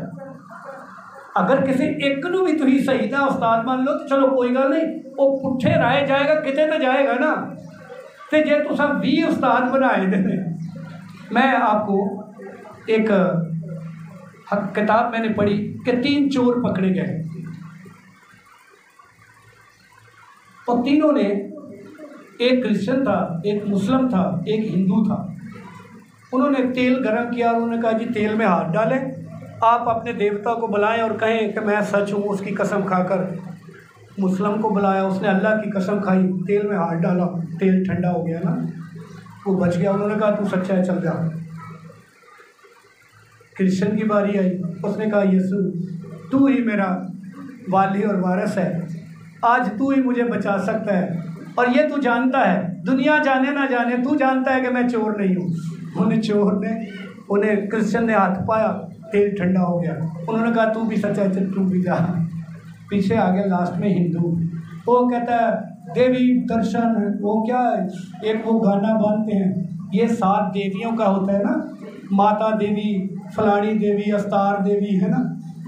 अगर किसी एक को भी तुम सही ना उस्ताद मान लो तो चलो कोई गल नहीं, वो पुठे राय जाएगा, कितने तो जाएगा ना। तो जे तुम 20 उस्ताद बनाए देने। मैं आपको एक किताब मैंने पढ़ी कि 3 चोर पकड़े गए और तीनों ने, एक क्रिश्चियन था, एक मुस्लिम था, एक हिंदू था। उन्होंने तेल गर्म किया, उन्होंने कहा जी तेल में हाथ डालें, आप अपने देवता को बुलाएं और कहें कि मैं सच हूँ। उसकी कसम खाकर मुस्लिम को बुलाया, उसने अल्लाह की कसम खाई, तेल में हाथ डाला, तेल ठंडा हो गया ना, वो बच गया। उन्होंने कहा तू सच्चा है, चल जा। क्रिश्चियन की बारी आई, उसने कहा यीशु तू ही मेरा वाली और वारिस है, आज तू ही मुझे बचा सकता है। और ये तू जानता है, दुनिया जाने ना जाने, तू जानता है कि मैं चोर नहीं हूँ। उन्हें क्रिश्चियन ने हाथ पाया, तेल ठंडा हो गया। उन्होंने कहा तू भी सच्चा है, तू भी जा। पीछे आ गया लास्ट में हिंदू, वो कहता है देवी दर्शन, वो क्या है, एक वो गाना बांधते हैं, ये 7 देवियों का होता है ना, माता देवी, फलानी देवी, अस्तार देवी, है ना,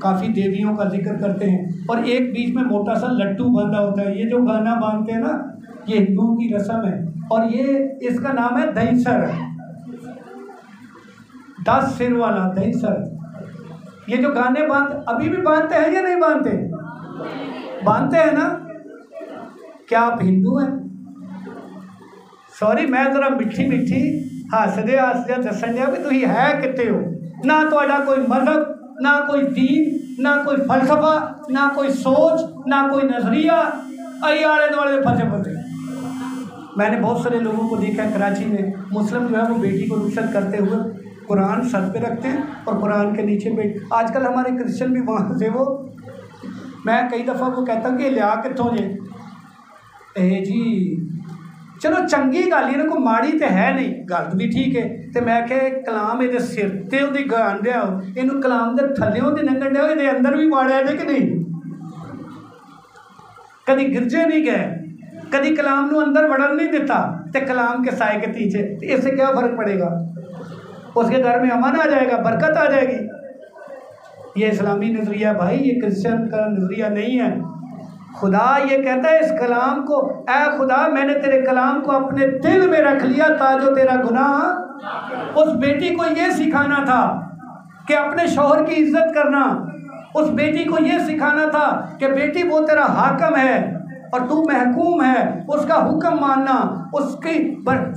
काफ़ी देवियों का जिक्र करते हैं। और एक बीच में मोटा सा लट्टू बांधा होता है। ये जो गाना बांधते हैं ना, ये हिंदुओं की रस्म है। और ये इसका नाम है दहीसर, 10 सिर वाला दहीसर। ये जो गाने अभी भी बांधते हैं या नहीं बांधते? बांधते हैं ना। क्या आप हिंदू हैं? सॉरी, मैं जरा मिठी मिठी हसदे हसदे दसन दिया भी तुम है कितने हो। ना तो कोई मजहब, ना कोई दीन, ना कोई फलसफा, ना कोई सोच, ना कोई नजरिया। आई आले दुआले फंसे फंसे। मैंने बहुत सारे लोगों को देखा है कराची में, मुस्लिम जो है वो बेटी को रुखसत करते हुए कुरान सर पे रखते हैं और कुरान के नीचे बेटी। आजकल हमारे क्रिश्चियन भी वहाँ से वो, मैं कई दफ़ा वो कहता हूँ कि लिया कितों जे जी चलो चंगी गल ही कोई माड़ी तो है नहीं, गल भी ठीक है। तो मैं क्या कलाम ये सिर ते उहदी गान दिया, इनू कलाम के थल्यों की लंघन दिया, ये अंदर भी वाड़िया कि नहीं? कभी गिरजे नहीं गए, कभी कलाम नू अंदर वड़न नहीं दिता, तो कलाम के साए के पीछे, तो इससे क्या फ़र्क पड़ेगा? उसके घर में अमन आ जाएगा, बरकत आ जाएगी। ये इस्लामी नज़रिया भाई, ये क्रिश्चियन का नज़रिया नहीं है। खुदा ये कहता है इस कलाम को, ऐ खुदा मैंने तेरे कलाम को अपने दिल में रख लिया ताजो तेरा गुनाह। उस बेटी को ये सिखाना था कि अपने शौहर की इज्जत करना। उस बेटी को ये सिखाना था कि बेटी वो तेरा हाकम है और तू महकूम है, उसका हुक्म मानना। उसकी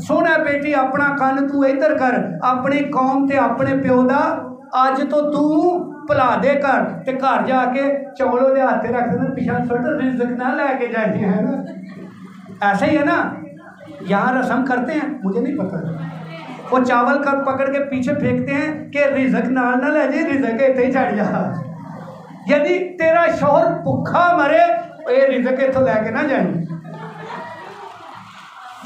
सोना बेटी अपना कन तू इधर कर, अपनी कौम ते अपने प्यो दा अज तो तू भुला दे कर, ते घर जाके चौलों के हाथ रख देना, पिछा सुट रिज़्क ना लेके जाए, है ना? ऐसा ही है ना। यहाँ रस्म करते हैं, मुझे नहीं पता, वो चावल का पकड़ के पीछे फेंकते हैं कि रिज़्क नाल ना ले जाए, रिज़्क इतने ही चढ़ जा। यदि तेरा शौहर भुखा मरे, ये रिज़्क इतों लैके ना जाए।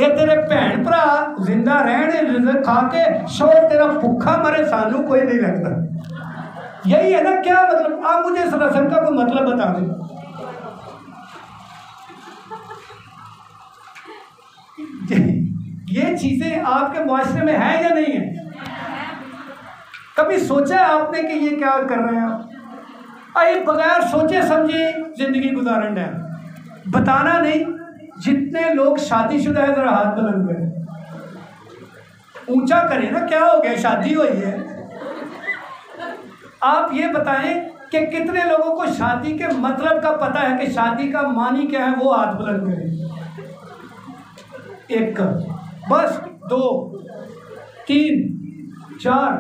ये तेरे भैन भरा जिंदा रहने रिज़्क खा के, शौहर तेरा भुखा मरे, सानू कोई नहीं लगता। यही है ना। क्या मतलब? आप मुझे इस रस्म का कोई मतलब बता दें। ये चीजें आपके मुआशरे में है या नहीं है? कभी सोचा है आपने कि ये क्या कर रहे हैं? आई बगैर सोचे समझे जिंदगी गुजारन है। बताना नहीं। जितने लोग शादीशुदा है जरा हाथ बुलंद करें, ऊंचा करें ना। क्या हो गया? शादी हुई है। आप ये बताएं कि कितने लोगों को शादी के मतलब का पता है कि शादी का मानी क्या है? वो हाथ बुलंद करें। एक बस, 2 3 4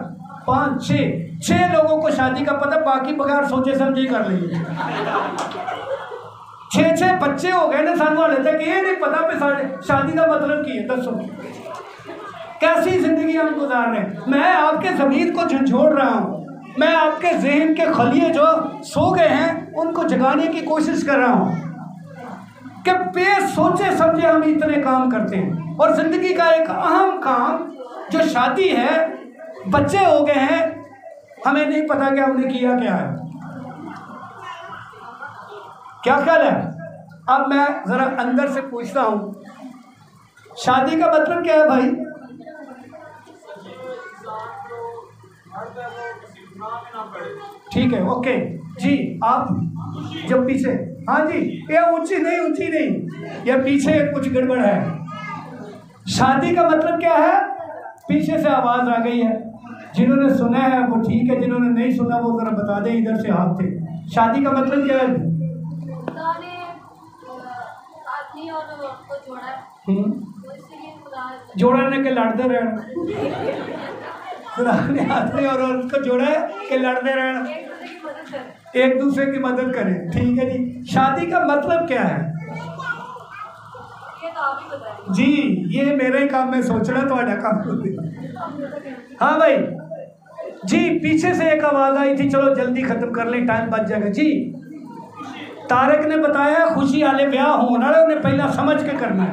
5 6 लोगों को शादी का पता, बाकी बगैर सोचे समझे कर लीजिए। 6 बच्चे हो गए ना सानू हाले तक ये नहीं पता पे शादी का मतलब की है। दसो कैसी जिंदगी हम गुजार रहे हैं। मैं आपके ज़मीर को झंझोड़ रहा हूँ, मैं आपके जहन के खलिए जो सो गए हैं उनको जगाने की कोशिश कर रहा हूँ कि बेसोचे समझे हम इतने काम करते हैं। और ज़िंदगी का एक अहम काम जो शादी है, बच्चे हो गए हैं, हमें नहीं पता कि हमने किया क्या है। क्या ख्याल है? अब मैं ज़रा अंदर से पूछता हूँ, शादी का मतलब क्या है भाई? ठीक है, ओके जी। आप जब पीछे, हाँ जी, ये ऊंची नहीं, ये पीछे कुछ गड़बड़ है। शादी का मतलब क्या है? पीछे से आवाज़ आ गई है। जिन्होंने सुना है वो ठीक है, जिन्होंने नहीं सुना वो जरा बता दें, इधर से हाथ थे। शादी का मतलब क्या है? आदमी और को जोड़ने के लड़ते रहना। खुदा ने आदमी और औरत को जोड़ा है कि लड़ते रहना, एक दूसरे की मदद करें। ठीक है जी। शादी का मतलब क्या है जी? ये मेरा ही काम, मैं सोच रहा थोड़ा काम। हाँ भाई जी, पीछे से एक आवाज़ आई थी, चलो जल्दी ख़त्म कर लें, टाइम बच जाएगा जी। तारक ने बताया खुशी वाले ब्याह होने वाले उन्हें पहला समझ के करना है।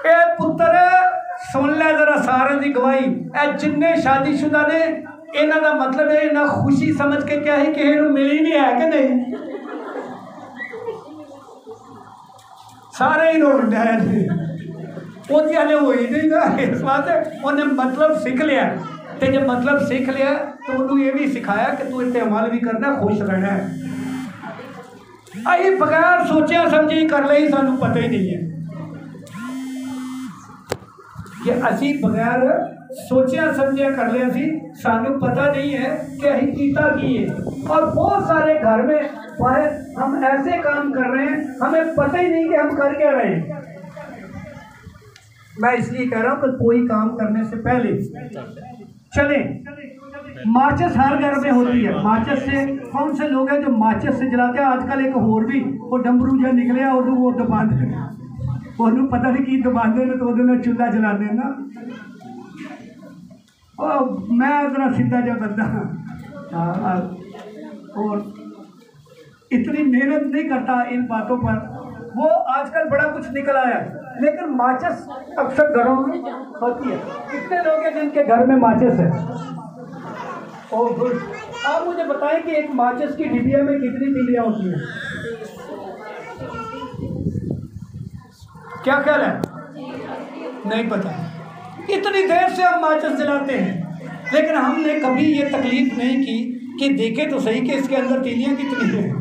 ए पुत्र सुन ले जरा सारे की गवाही, ए जिन्ने शादीशुदा ने, इन्हों का मतलब है इन्हें खुशी समझ के क्या है कि मिली नहीं है कि नहीं? सारे ही रोड हो ही नहीं ना, इस वास्ते उन्हें मतलब सीख लिया। तो जब मतलब सीख लिया तो उन्होंने ये भी सिखाया कि तू इतने अमल भी करना, खुश रहना है। अभी बगैर सोचा समझी कर ले ही सानू पता ही नहीं है कि असी बगैर सोचा समझिया कर ले असी सानू पता नहीं है कि अही कीता की है। और बहुत सारे घर में हम ऐसे काम कर रहे हैं हमें पता ही नहीं कि हम कर क्या रहे हैं। मैं इसलिए कह रहा हूँ कि कोई काम करने से पहले चले। माचिस हर घर में होती है। माचिस से कौन से लोग हैं जो माचिस से जलाते हैं? आजकल एक होर भी वो डंबरू जो निकले वो दबाते ਉਹਨੂੰ पता नहीं की दबाते ने तो वो चूल्हा जलाते ना। और मैं उतना सीधा जो बंदा और इतनी मेहनत नहीं करता इन बातों पर। वो आजकल बड़ा कुछ निकल आया, लेकिन माचिस अक्सर घरों में होती है। कितने लोग हैं जिनके घर में माचिस है? Oh good. आप मुझे बताएं कि एक माचिस की डिबिया में कितनी तीलियां होती हैं? क्या ख्याल है? नहीं पता। इतनी देर से हम माचिस जलाते हैं, लेकिन हमने कभी ये तकलीफ नहीं की कि देखे तो सही कि इसके अंदर तीलियां कितनी हैं।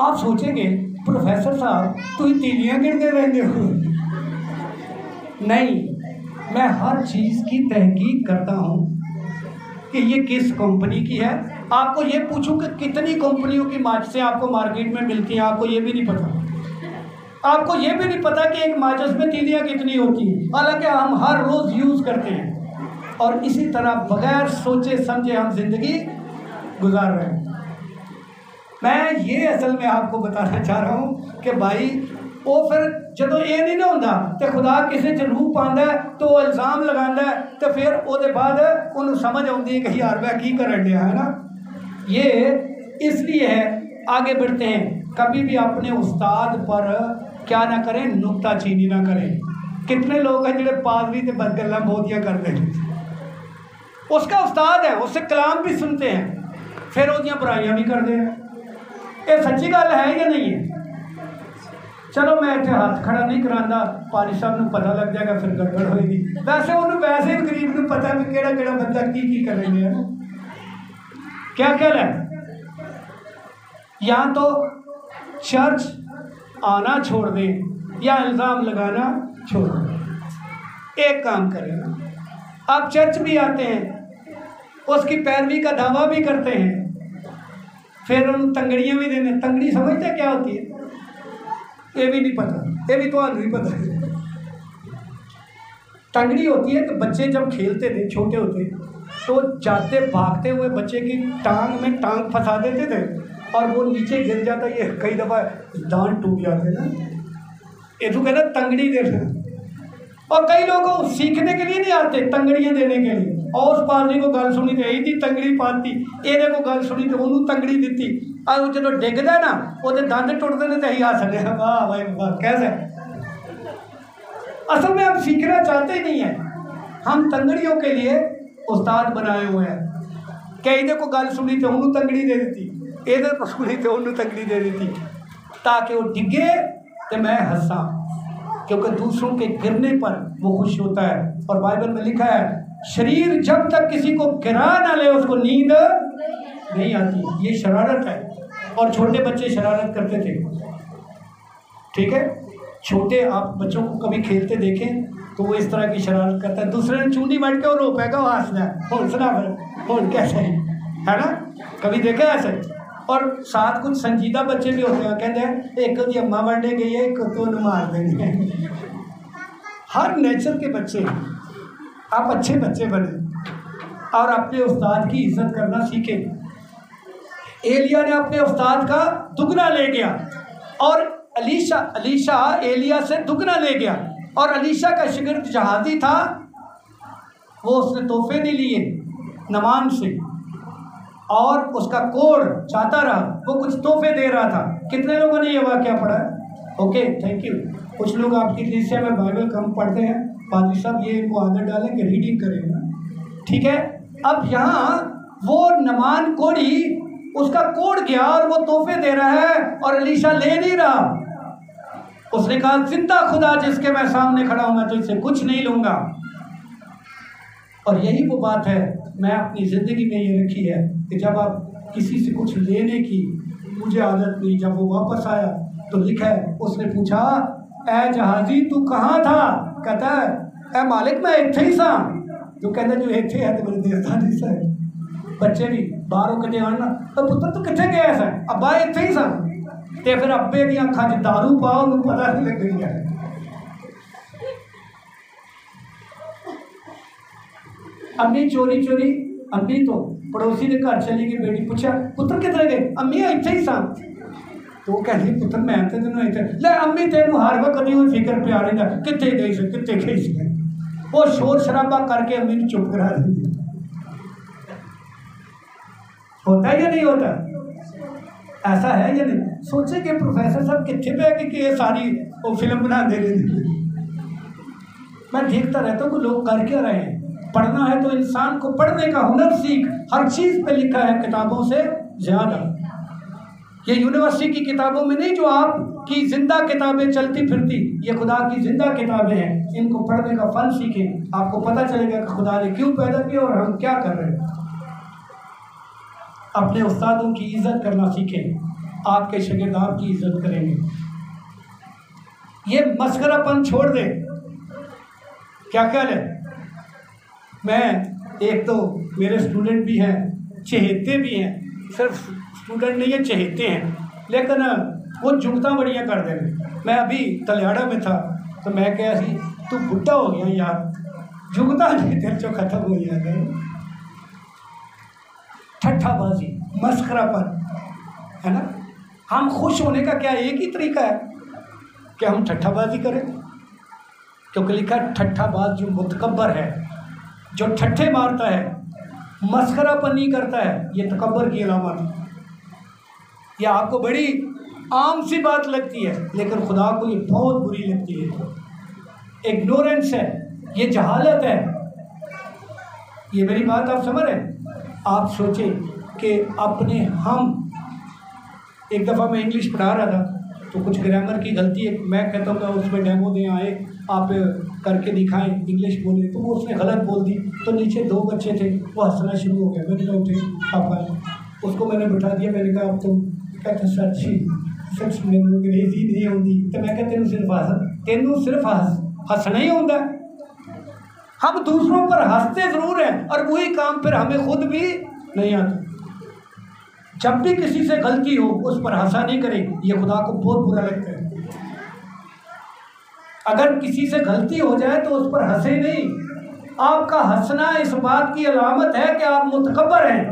आप सोचेंगे प्रोफेसर साहब तो ही तीलियां गिनते रहते हो। नहीं, मैं हर चीज़ की तहकीक करता हूँ कि ये किस कंपनी की है। आपको ये पूछूं कि कितनी कंपनियों की माचिसें आपको मार्केट में मिलती हैं, आपको ये भी नहीं पता। आपको ये भी नहीं पता कि एक माचिस में तीलियां कितनी होती हैं, हालांकि हम हर रोज़ यूज़ करते हैं। और इसी तरह बगैर सोचे समझे हम जिंदगी गुजार रहे हैं। मैं ये असल में आपको बताना चाह रहा हूँ कि भाई वो फिर जो ये नहीं ना होता तो खुदा किसी च रूह पाता है तो वो इल्ज़ाम लगाता है तो फिर वो बाद उन्होंने समझ आती है कि यार मैं की करन दिया है ना। ये इसलिए है। आगे बढ़ते हैं। कभी भी अपने उस्ताद पर क्या ना करें, नुक्ताचीनी ना करें। कितने लोग हैं जो पादरी से बस गल्लां बहुतियां करते हैं। उसका उस्ताद है, उससे कलाम भी सुनते हैं, फिर उसदियां बुराइयां भी करते हैं। ये सच्ची गल है या नहीं है? चलो मैं इतने हाथ खड़ा नहीं करांदा, पारी साहब को पता लग जाएगा फिर गड़बड़ होएगी। वैसे उन्होंने वैसे भी गरीब को पता भी केड़ा केड़ा बंदा की करेंगे है। क्या कह रहा है? या तो चर्च आना छोड़ दें या इल्ज़ाम लगाना छोड़ दें। एक काम करें, आप चर्च भी आते हैं, उसकी पैरवी का दावा भी करते हैं, फिर उन तंगड़ियाँ भी देने। तंगड़ी समझते क्या होती है? ये भी नहीं पता, ये भी तो नहीं पता। तंगड़ी होती है कि बच्चे जब खेलते थे, छोटे होते, तो जाते भागते हुए बच्चे की टांग में टांग फंसा देते थे और वो नीचे गिर जाता। ये कई दफ़ा दांत टूट जाते ना, ये तो कहना तंगड़ी देना। और कई लोग सीखने के लिए नहीं आते, तंगड़ियाँ देने के लिए। और उस पादरी को गल सुनी तो यही तंगड़ी पाती, ये को गल सुनी तो उन्होंने तंगड़ी दी। और जो डिगदा ना वो दंद टुटते हैं तो यही हंसने, वाह भाई वाह कैसे। असल में हम सीखना चाहते ही नहीं है, हम तंगड़ियों के लिए उस्ताद बनाए हुए हैं। कई को गल सुनी तो उन्होंने तंगड़ी दे दी, ये तो सुनी तो उन्होंने तंगड़ी दे दी ताकि वो डिगे तो मैं हंसा, क्योंकि दूसरों के गिरने पर वो खुश होता है। और बाइबल में लिखा है शरीर जब तक किसी को गिरा ना ले उसको नींद नहीं आती। ये शरारत है। और छोटे बच्चे शरारत करते थे, ठीक है। छोटे आप बच्चों को कभी खेलते देखें तो वो इस तरह की शरारत करता है। दूसरे ने चूंडी बैठ के और रोपेगा, वो हंसना हौसला कैसे है ना, कभी देखा ऐसे। और साथ कुछ संजीदा बच्चे भी होते हैं, कहते हैं एक तो अम्मा बढ़ने गई है, एक तो मार देंगे। हर नेचर के बच्चे, आप अच्छे बच्चे बने और अपने उस्ताद की इज्जत करना सीखें। एलिया ने अपने उस्ताद का दुगना ले गया और अलीशा एलिया से दुगना ले गया। और अलीशा का शिगिर्द जहादी था, वो उसने तोहफे नहीं लिए नमान से, और उसका कोड चाहता रहा, वो कुछ तोहफे दे रहा था। कितने लोगों ने ये वाक़या पढ़ा है? Okay, thank you. कुछ लोग आपकी कलीसिया में बाइबल कम पढ़ते हैं, पादरी साहब ये इनको आदत डालें कि रीडिंग करें, ठीक है। अब यहाँ वो नमान कोड़ी उसका कोड गया और वो तोहफे दे रहा है और अलीशा ले नहीं रहा। उसने कहा जिंदा खुदा जिसके मैं सामने खड़ा हूँ, मैं तो इससे कुछ नहीं लूँगा। और यही वो बात है मैं अपनी ज़िंदगी में ये रखी है कि जब आप किसी से कुछ लेने की मुझे आदत नहीं। जब वो वापस आया तो लिखा है, उसने पूछा, ए जहाजी तू कहाँ था? कहता है, ए मालिक मैं इत्थे ही सा। तो कहता जो इत्थे है तो मेरे देवता नहीं सा। बच्चे भी बाहरों के आना, तो पुत्र तू कितने गया सा? अब्बा इत्थे ही सा। तो फिर अब्बे दी अखां च दारू पाओ, उन्हें पता नहीं लग गई है। अम्मी चोरी चोरी, अम्मी तो पड़ोसी ने घर चली गई, बेटी पूछा पुत्र किधर गए? अम्मी इत्थे ही सा। तो कहती पुत्र मैं तो तेन इतने ले अम्मी तेन हर वक्त कभी फिक्र प्या रहा कितने गई से कितने गई से। वो शोर शराबा करके अम्मी ने चुप करा दी। होता है या नहीं होता? ऐसा है या नहीं? सोचे कि प्रोफेसर साहब कितने पे कि ये सारी वो फिल्म बना दे रहे थे। मैं देखता रहता हूँ कि लोग कर क्या रहे हैं। पढ़ना है तो इंसान को पढ़ने का हुनर सीख, हर चीज़ पे लिखा है किताबों से ज़्यादा। ये यूनिवर्सिटी की किताबों में नहीं, जो आपकी जिंदा किताबें चलती फिरती, ये खुदा की जिंदा किताबें हैं। इनको पढ़ने का फन सीखें, आपको पता चलेगा कि खुदा ने क्यों पैदा किया और हम क्या कर रहे हैं। अपने उस्तादों की इज्जत करना सीखें, आपके शागिर्द आपकी इज्जत करेंगे। ये मस्करापन छोड़ दे। क्या ख्याल है? मैं एक तो मेरे स्टूडेंट भी हैं, चहेते भी हैं, सिर्फ स्टूडेंट नहीं है चहेते हैं, लेकिन वो जुगता बड़ियाँ कर दे रहे। मैं अभी तलियाड़ा में था तो मैं कहा सी तू बुढ़ा हो गया यार, जुगता नहीं तेरे चो खत्म हो जाएगा। ठट्ठाबाजी, मस्करापन है ना। हम खुश होने का क्या एक ही तरीका है कि हम ठट्ठाबाजी करें, क्योंकि लिखा ठट्ठाबाज जो मुतकब्बर है, जो ठट्ठे मारता है, मस्करापन नहीं करता है, ये तकब्बर की अलामत है। यह आपको बड़ी आम सी बात लगती है, लेकिन खुदा को ये बहुत बुरी लगती है। इग्नोरेंस है, ये जहालत है। ये मेरी बात आप समझ रहे हैं? आप सोचें कि अपने हम एक दफ़ा मैं इंग्लिश पढ़ा रहा था तो कुछ ग्रामर की गलती है, मैं कहता हूँ उसमें डेमो दें, आए आप करके दिखाएं, इंग्लिश बोले, तो वो उसने गलत बोल दी। तो नीचे 2 बच्चे थे, वो हंसना शुरू हो गया। मैंने कहा उठे पापा, उसको मैंने बिठा दिया। मैंने कहा अब तुम कहते सर जी सच मैंने अंग्रेजी नहीं आती। तो मैं कहते तेनू सिर्फ हंसना ही आता है। हम दूसरों पर हंसते ज़रूर हैं और वही काम फिर हमें खुद भी नहीं आता। जब भी किसी से गलती हो उस पर हंसा नहीं करें, ये खुदा को बहुत बुरा लगता है। अगर किसी से गलती हो जाए तो उस पर हंसे नहीं। आपका हंसना इस बात की अलामत है कि आप मुतकब्बर हैं,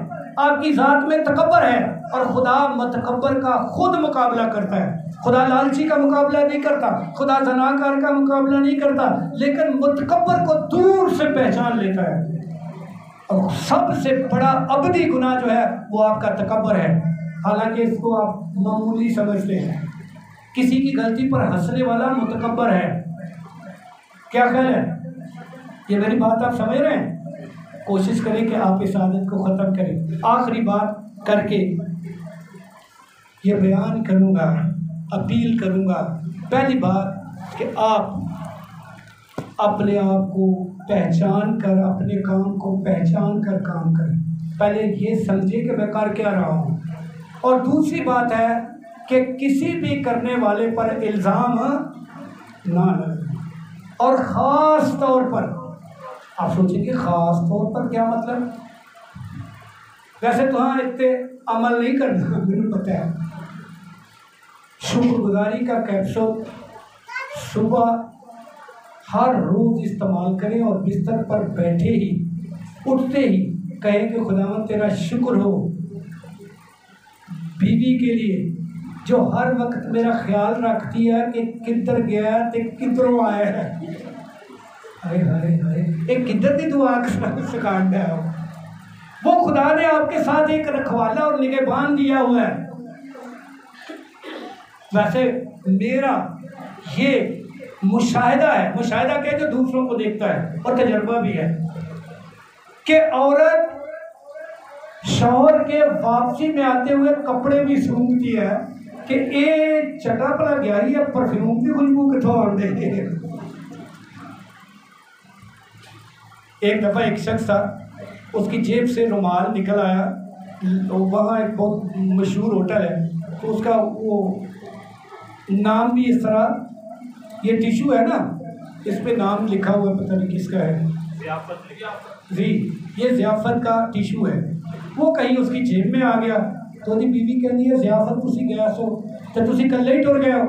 आपकी ज़ात में तकब्बर है। और खुदा मुतकब्बर का खुद मुकाबला करता है। खुदा लालची का मुकाबला नहीं करता, खुदा ज़नाकार का मुकाबला नहीं करता, लेकिन मुतकब्बर को दूर से पहचान लेता है। और सबसे बड़ा अबदी गुनाह जो है वो आपका तकब्बर है, हालांकि इसको आप मामूली समझते हैं। किसी की गलती पर हंसने वाला मुतकब्बर है। क्या ख्याल है? ये मेरी बात आप समझ रहे हैं? कोशिश करें कि आप इस आदत को ख़त्म करें। आखिरी बात करके ये बयान करूँगा, अपील करूँगा। पहली बात कि आप अपने आप को पहचान कर, अपने काम को पहचान कर काम करें। पहले ये समझे कि मैं कर क्या रहा हूँ। और दूसरी बात है कि किसी भी करने वाले पर इल्ज़ाम ना लगाएं। और ख़ास तौर पर आप सोचेंगे ख़ास तौर पर क्या मतलब? वैसे तो हाँ इतने अमल नहीं करना, मुझे पता है। शुक्रगुजारी का कैप्सूल सुबह हर रोज़ इस्तेमाल करें और बिस्तर पर बैठे ही उठते ही कहें कि खुदावंद तेरा शुक्र हो बीवी के लिए जो हर वक्त मेरा ख्याल रखती है कि किधर गया तो किधरों आया है। अरे अरे अरे एक किधर की दुआ सिखाता है। वो खुदा ने आपके साथ एक रखवाला और निगहबान दिया हुआ है। वैसे मेरा ये मुशाहिदा है, मुशाहिदा क्या जो दूसरों को देखता है, और तजर्बा भी है कि औरत शौहर के वापसी में आते हुए कपड़े भी सूंघती है कि ये चटा भला गया ही है, परफ्यूम की खुशबू कितों आन देंगे। एक दफ़ा एक शख्स था, उसकी जेब से रुमाल निकल आया। वहाँ एक बहुत मशहूर होटल है, तो उसका वो नाम भी इस तरह, ये टिश्यू है ना, इस पे नाम लिखा हुआ है, पता नहीं किसका है, जी, ये ज़ियाफ़त का टिश्यू है। वो कहीं उसकी जेब में आ गया तो ਉਹਦੀ बीवी कहती है ज़ियाफ़त तुसी गया सो तो तुसी कल्ले ही टुर गए हो।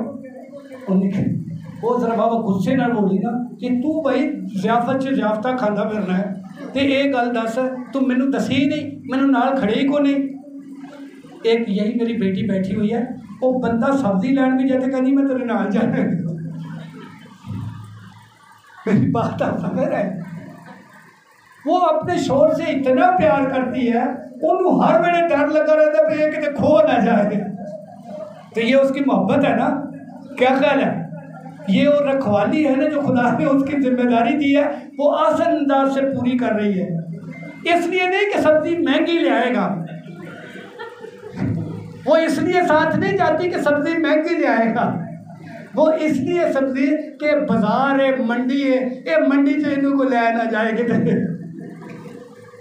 वो जरा बाबा गुस्से नाल बोली ना कि तू भाई ज़ियाफ़त च ज़ियाफ़ता खांदा फिरना है तो ये गल दस तू मैनू दसी ही नहीं, मैनू नाल खड़े ही को नहीं। एक यही मेरी बेटी बैठी हुई है, वो बंदा सब्जी लैन भी जाते कहनी मैं तेरे नाल जाना। मेरी बात आप समझ रहे हैं? वो अपने शोर से इतना प्यार करती है, उन्होंने हर वेले डर लगा रहता है कि कितने खो ना जाए। तो ये उसकी मोहब्बत है ना, क्या ख्याल है? ये वो रखवाली है ना जो खुदा ने उसकी जिम्मेदारी दी है, वो आसान अंदाज से पूरी कर रही है। इसलिए नहीं कि सब्जी महंगी ले आएगा, वो इसलिए साथ नहीं जाती कि सब्जी महंगी ले आएगा, वो इसलिए सब्जी के बाजार है, मंडी है, ये मंडी से इन्हों को ले ना जाएगी।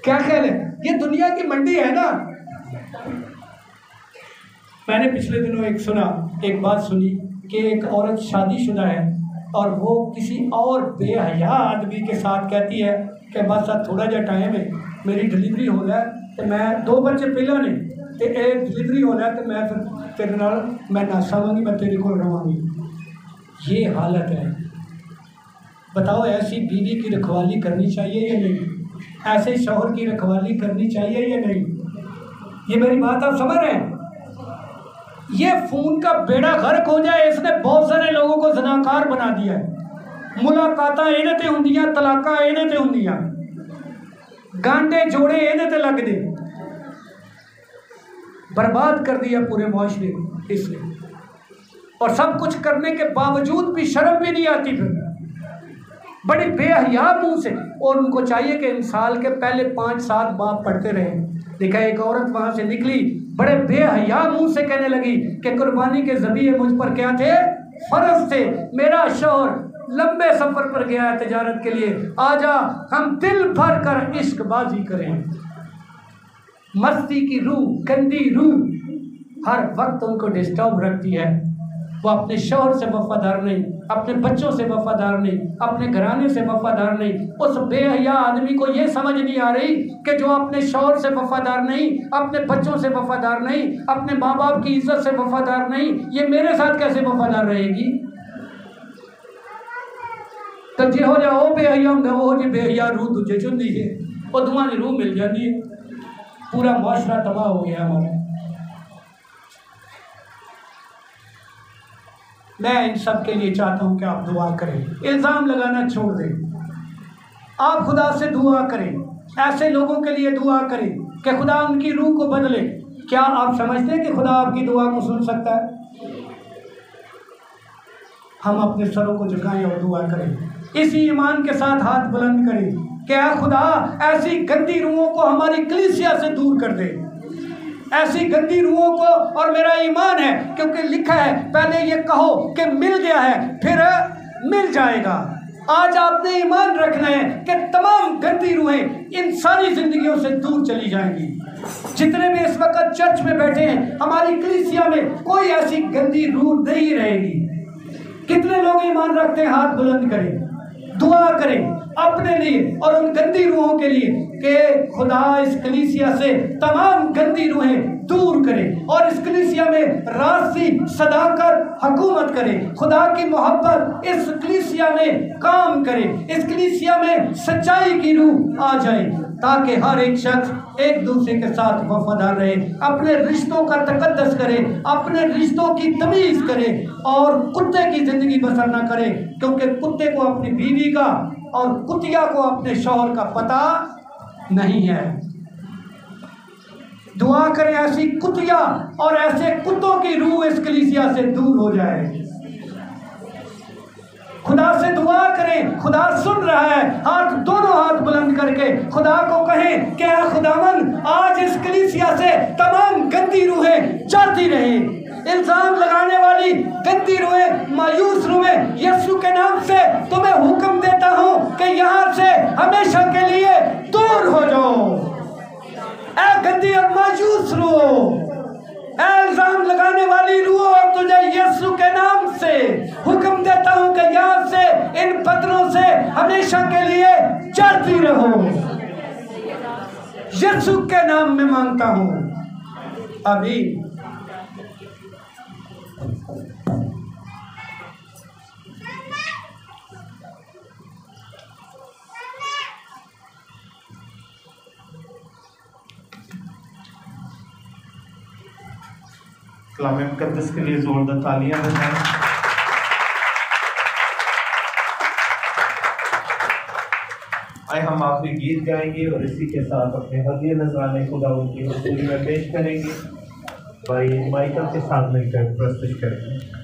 क्या ख्याल है? ये दुनिया की मंडी है ना। मैंने पिछले दिनों एक बात सुनी कि एक औरत शादीशुदा है और वो किसी और बेहया आदमी के साथ कहती है कि बस अब थोड़ा जा टाइम है, मेरी डिलीवरी हो जाए तो मैं 2 बच्चे पहला ने तो ये डिलीवरी हो जाए तो मैं फिर तेरे नाल मैं नासावांगी, मैं तेरे को रवांगी। ये हालत है। बताओ ऐसी बीवी की रखवाली करनी चाहिए या नहीं? ऐसे शौहर की रखवाली करनी चाहिए या नहीं? ये मेरी बात आप समझ रहे हैं? ये फोन का बेड़ा गर्क हो जाए, इसने बहुत सारे लोगों को ज़नाकार बना दिया है। मुलाकातां इहदे ते हुंदियां, तलाकां इहदे ते हुंदियां, गांडे जोड़े इहदे ते लगदे, बर्बाद कर दिया पूरे मुआशरे को इसने। और सब कुछ करने के बावजूद भी शर्म भी नहीं आती, फिर बड़ी बेहया मुंह से। और उनको चाहिए कि इंसाल के पहले 5-7 बाप पढ़ते रहे। देखा एक औरत वहां से निकली, बड़े बेहया मुंह से कहने लगी कि कुर्बानी के ज़बीहे मुझ पर क्या थे? फर्ज थे। मेरा शौहर लंबे सफर पर गया है तिजारत के लिए, आजा हम दिल भर कर इश्कबाजी करें। मस्ती की रूह, गंदी रूह हर वक्त उनको डिस्टर्ब रखती है। वो अपने शौहर से वफादार नहीं, अपने बच्चों से वफादार नहीं, अपने घराने से वफादार नहीं। उस बेहया आदमी को ये समझ नहीं आ रही कि जो अपने शौहर से वफादार नहीं, अपने बच्चों से वफादार नहीं, अपने माँ बाप की इज्जत से वफादार नहीं, ये मेरे साथ कैसे वफादार रहेगी? तो जिहो जा वो बेहया होंगे, वो जी बेहया रूह दूजे चुंदी है, वो दुआ की रूह मिल जाती है। पूरा मुआशरा तबाह हो गया हमारा। मैं इन सब के लिए चाहता हूं कि आप दुआ करें, इल्ज़ाम लगाना छोड़ दें। आप खुदा से दुआ करें, ऐसे लोगों के लिए दुआ करें कि खुदा उनकी रूह को बदले। क्या आप समझते हैं कि खुदा आपकी दुआ को सुन सकता है? हम अपने सरों को झुकाएं और दुआ करें। इसी ईमान के साथ हाथ बुलंद करें कि ऐ खुदा ऐसी गंदी रूहों को हमारी कलीसिया से दूर कर दे, ऐसी गंदी रूहों को। और मेरा ईमान है, क्योंकि लिखा है पहले ये कहो कि मिल गया है फिर मिल जाएगा। आज आपने ईमान रखना है कि तमाम गंदी रूहें इन सारी जिंदगियों से दूर चली जाएंगी। जितने भी इस वक्त चर्च में बैठे हैं, हमारी कलीसिया में कोई ऐसी गंदी रूह नहीं रहेगी। कितने लोग ईमान रखते हैं? हाथ बुलंद करें, दुआ करें अपने लिए और उन गंदी रूहों के लिए कि खुदा इस कलीसिया से तमाम गंदी रूहें दूर करे और इस कलीसिया में रास्ती सदाकत हुकूमत करे। खुदा की मोहब्बत इस कलीसिया में काम करे, इस कलीसिया में सच्चाई की रूह आ जाए, ताकि हर एक शख्स एक दूसरे के साथ वफादार रहे, अपने रिश्तों का तकद्दस करे, अपने रिश्तों की तमीज़ करे और कुत्ते की ज़िंदगी बसर ना करे, क्योंकि कुत्ते को अपनी बीवी का और कुतिया को अपने शौहर का पता नहीं है। दुआ करें ऐसी कुतिया और ऐसे कुत्तों की रूह इस कलीसिया से दूर हो जाए। खुदा से दुआ करें, खुदा सुन रहा है। दोनों हाथ बुलंद करके खुदा को कहें कि खुदावन आज इस कलीसिया से तमाम गंदी रूहें जाती रहे, इल्जाम लगाने वाली गंदी रूहें, मायूस रूहें, यीशु के नाम से तुम्हें हुक्म देता हूं कि यहाँ से हमेशा के लिए दूर हो जाओ। ऐ गंदी और मायूस रूह, इल्जाम लगा लगाने वाली रूह, तुझे यीशु के नाम से हुक्म देता हूं कि यहाँ से इन पत्थरों से हमेशा के लिए चलती रहो। यीशु के नाम में मांगता हूं, आमीन। कलाम मुकद्दस के लिए जोरदार तालियां बजाएं। आए हम आखिरी गीत गाएंगे और इसी के साथ अपने हदिया नजराने खुदा उनकी हुजूरी में पेश करेंगे। भाई माइकल के साथ मिलकर प्रस्तुत करेंगे।